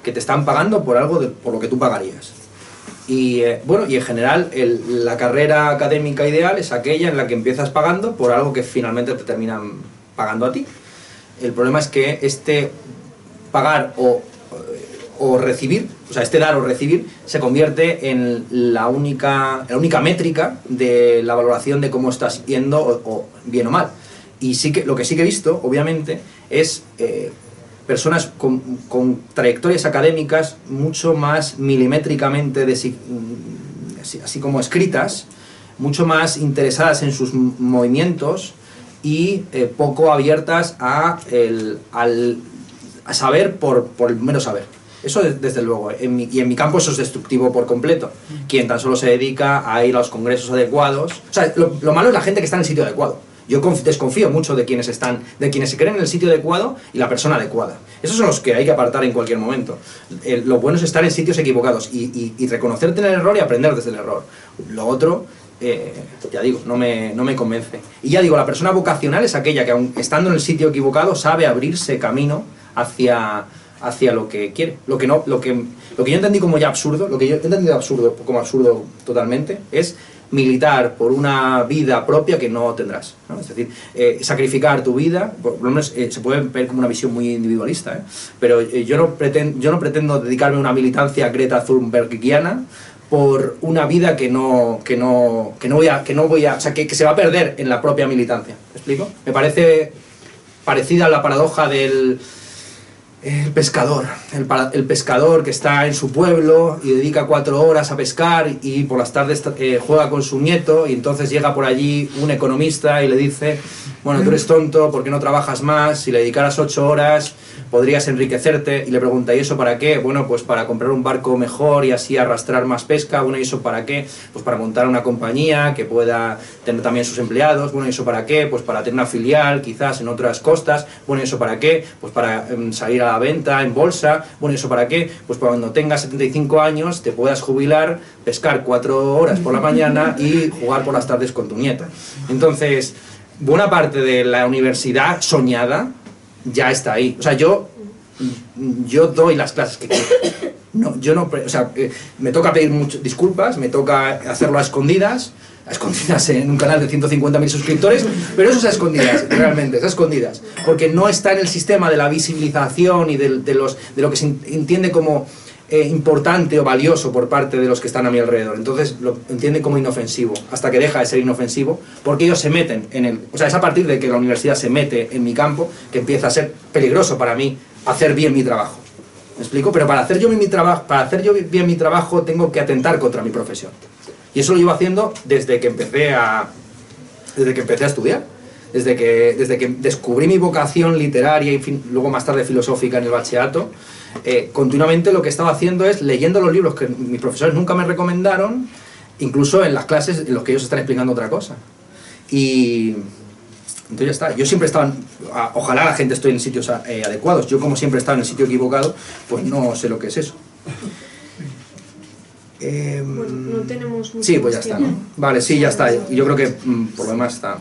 que te están pagando por algo por lo que tú pagarías. Y bueno, y en general la carrera académica ideal es aquella en la que empiezas pagando por algo que finalmente te terminan pagando a ti. El problema es que este pagar o recibir, o sea, este dar o recibir, se convierte en la única métrica de la valoración de cómo estás yendo, o bien o mal. Y sí que, lo que sí que he visto, obviamente, es personas con trayectorias académicas mucho más milimétricamente, así como escritas, mucho más interesadas en sus movimientos y poco abiertas a saber por el mero saber. Eso desde luego, y en mi campo eso es destructivo por completo. Quien tan solo se dedica a ir a los congresos adecuados. O sea, lo malo es la gente que está en el sitio adecuado. Yo desconfío mucho de quienes se creen en el sitio adecuado y la persona adecuada. Esos son los que hay que apartar en cualquier momento. Lo bueno es estar en sitios equivocados y reconocerte en el error y aprender desde el error. Lo otro, ya digo, no me convence. Y ya digo, la persona vocacional es aquella que, aun estando en el sitio equivocado, sabe abrirse camino hacia lo que quiere. Lo que yo entendí como ya absurdo, lo que yo he entendido como absurdo totalmente, es militar por una vida propia que no tendrás, ¿no? Es decir, sacrificar tu vida, por lo menos se puede ver como una visión muy individualista, pero yo no pretendo dedicarme a una militancia Greta Thunbergiana por una vida que se va a perder en la propia militancia. ¿Me explico? Me parece parecida a la paradoja del pescador, el pescador que está en su pueblo y dedica 4 horas a pescar y por las tardes juega con su nieto, y entonces llega por allí un economista y le dice: bueno, tú eres tonto, ¿por qué no trabajas más? Si le dedicaras 8 horas podrías enriquecerte. Y le pregunta: ¿y eso para qué? Bueno, pues para comprar un barco mejor y así arrastrar más pesca. Bueno, ¿y eso para qué? Pues para montar una compañía que pueda tener también sus empleados. Bueno, ¿y eso para qué? Pues para tener una filial quizás en otras costas. Bueno, ¿y eso para qué? Pues para salir a la venta en bolsa. Bueno, ¿y eso para qué? Pues para cuando tengas 75 años te puedas jubilar, pescar 4 horas por la mañana y jugar por las tardes con tu nieta. Entonces, buena parte de la universidad soñada ya está ahí. O sea, yo doy las clases que quiero. Me toca pedir muchas disculpas, me toca hacerlo a escondidas en un canal de 150.000 suscriptores, pero eso es a escondidas, realmente, es a escondidas, porque no está en el sistema de la visibilización y de lo que se entiende como importante o valioso por parte de los que están a mi alrededor. Entonces lo entienden como inofensivo, hasta que deja de ser inofensivo, porque ellos se meten en el... O sea, es a partir de que la universidad se mete en mi campo que empieza a ser peligroso para mí hacer bien mi trabajo. ¿Me explico? Pero para hacer yo bien mi trabajo tengo que atentar contra mi profesión. Y eso lo llevo haciendo desde que empecé a estudiar. Desde que descubrí mi vocación literaria y luego más tarde filosófica en el bachillerato, continuamente lo que estaba haciendo es leyendo los libros que mis profesores nunca me recomendaron, incluso en las clases en los que ellos están explicando otra cosa. Y entonces ya está. Yo siempre estaba, ojalá la gente esté en sitios adecuados. Yo, como siempre he estado en el sitio equivocado, pues no sé lo que es eso. Bueno, no tenemos mucho. Sí, pues ya está, ¿no? Vale, sí, ya está. Yo creo que por lo demás está.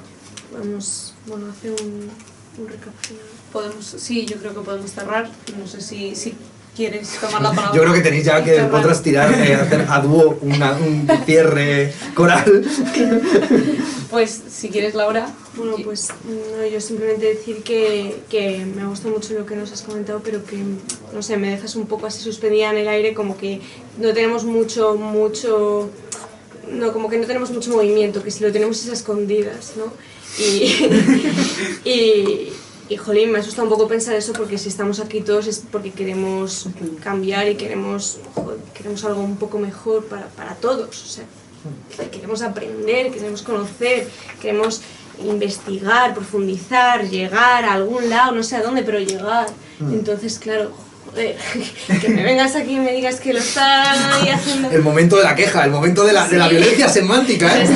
Vamos, bueno, a hacer un recap final. Sí, yo creo que podemos cerrar. No sé si quieres tomar la palabra. Yo creo que tenéis ya que vosotras tirar, hacer a dúo un cierre coral. Pues si quieres, Laura. Bueno, pues no, yo simplemente decir que me ha gustado mucho lo que nos has comentado, pero que, no sé, me dejas un poco así suspendida en el aire, como que no tenemos mucho, no, como que no tenemos mucho movimiento, que si lo tenemos es a escondidas, ¿no? Y jolín, me asusta un poco pensar eso, porque si estamos aquí todos es porque queremos cambiar y queremos algo un poco mejor para todos, o sea, queremos aprender, queremos conocer, queremos investigar, profundizar, llegar a algún lado, no sé a dónde, pero llegar. Entonces, claro, joder, que me vengas aquí y me digas que lo están ahí haciendo... El momento de la queja, el momento de la violencia semántica, ¿eh?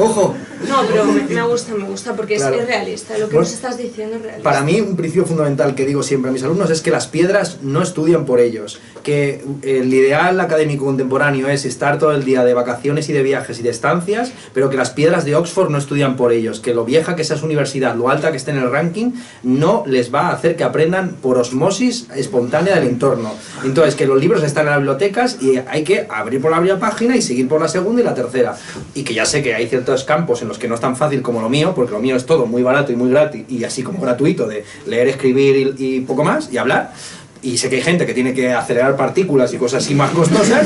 ¡Ojo! No, pero me gusta porque claro, es realista, lo que nos estás diciendo es realista. Para mí un principio fundamental que digo siempre a mis alumnos es que las piedras no estudian por ellos, que el ideal académico contemporáneo es estar todo el día de vacaciones y de viajes y de estancias, pero que las piedras de Oxford no estudian por ellos, que lo vieja que sea su universidad, lo alta que esté en el ranking, no les va a hacer que aprendan por osmosis espontánea del entorno. Entonces, que los libros están en las bibliotecas y hay que abrir por la primera página y seguir por la segunda y la tercera. Y que ya sé que hay ciertos campos en los que no es tan fácil como lo mío, porque lo mío es todo muy barato y muy gratis y así como gratuito, de leer, escribir y poco más, y hablar. Y sé que hay gente que tiene que acelerar partículas y cosas así más costosas,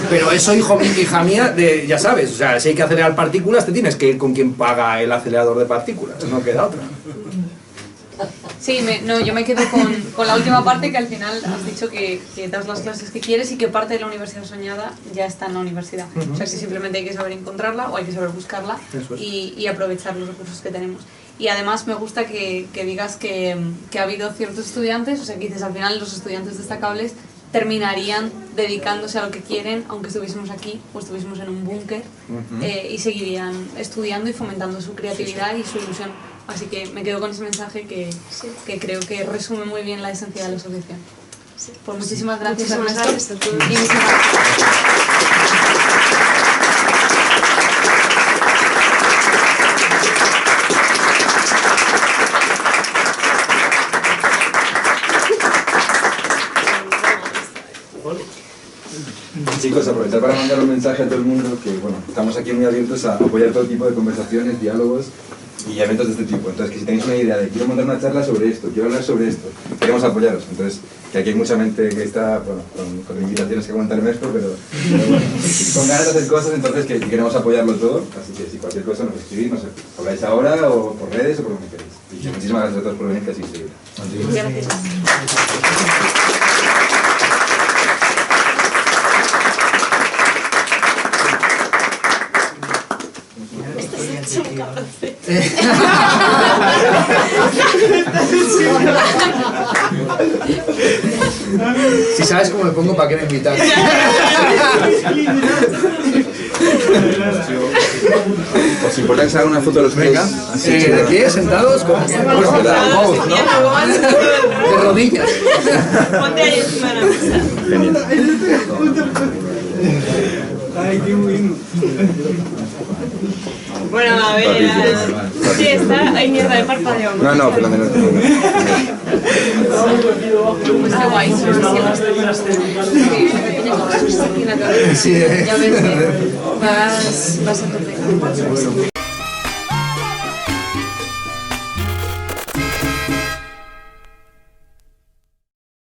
pero eso, hija mía, ya sabes, o sea, si hay que acelerar partículas, te tienes que ir con quien paga el acelerador de partículas, no queda otra. Sí, yo me quedo con la última parte, que al final has dicho que das las clases que quieres y que parte de la universidad soñada ya está en la universidad. O sea, que simplemente hay que saber encontrarla o hay que saber buscarla y aprovechar los recursos que tenemos. Y además me gusta que digas que ha habido ciertos estudiantes, o sea, que dices, al final los estudiantes destacables terminarían dedicándose a lo que quieren, aunque estuviésemos aquí o estuviésemos en un búnker, y seguirían estudiando y fomentando su creatividad y su ilusión. Así que me quedo con ese mensaje que creo que resume muy bien la esencia de la asociación. Sí. Pues muchísimas gracias, Ernesto. Gracias a todos. Y muchísimas gracias. Chicos, aprovechar para mandar un mensaje a todo el mundo que, bueno, estamos aquí muy abiertos a apoyar todo tipo de conversaciones, diálogos y eventos de este tipo. Entonces, que si tenéis una idea de quiero montar una charla sobre esto, quiero hablar sobre esto, queremos apoyaros. Entonces, que aquí hay mucha mente que está, bueno, con invitaciones que comentar Ernesto, pero bueno, con ganas de hacer cosas, entonces que queremos apoyarlo todo. Así que si cualquier cosa nos escribís, nos habláis ahora o por redes o por donde queréis. Y muchísimas gracias a todos por venir, que así seguirá. Gracias. Si sabes cómo me pongo, ¿para qué me invitas? ¿Os importa que se haga una foto de los tres? ¿De qué? ¿Sentados? ¿No? De rodillas. Ponte ahí encima de la mesa. Ay, qué bueno. Bueno, a ver, sí, está, hay mierda de parpadeo. No, pero no. Pues qué guay. Sí, ya ves que vas a tope.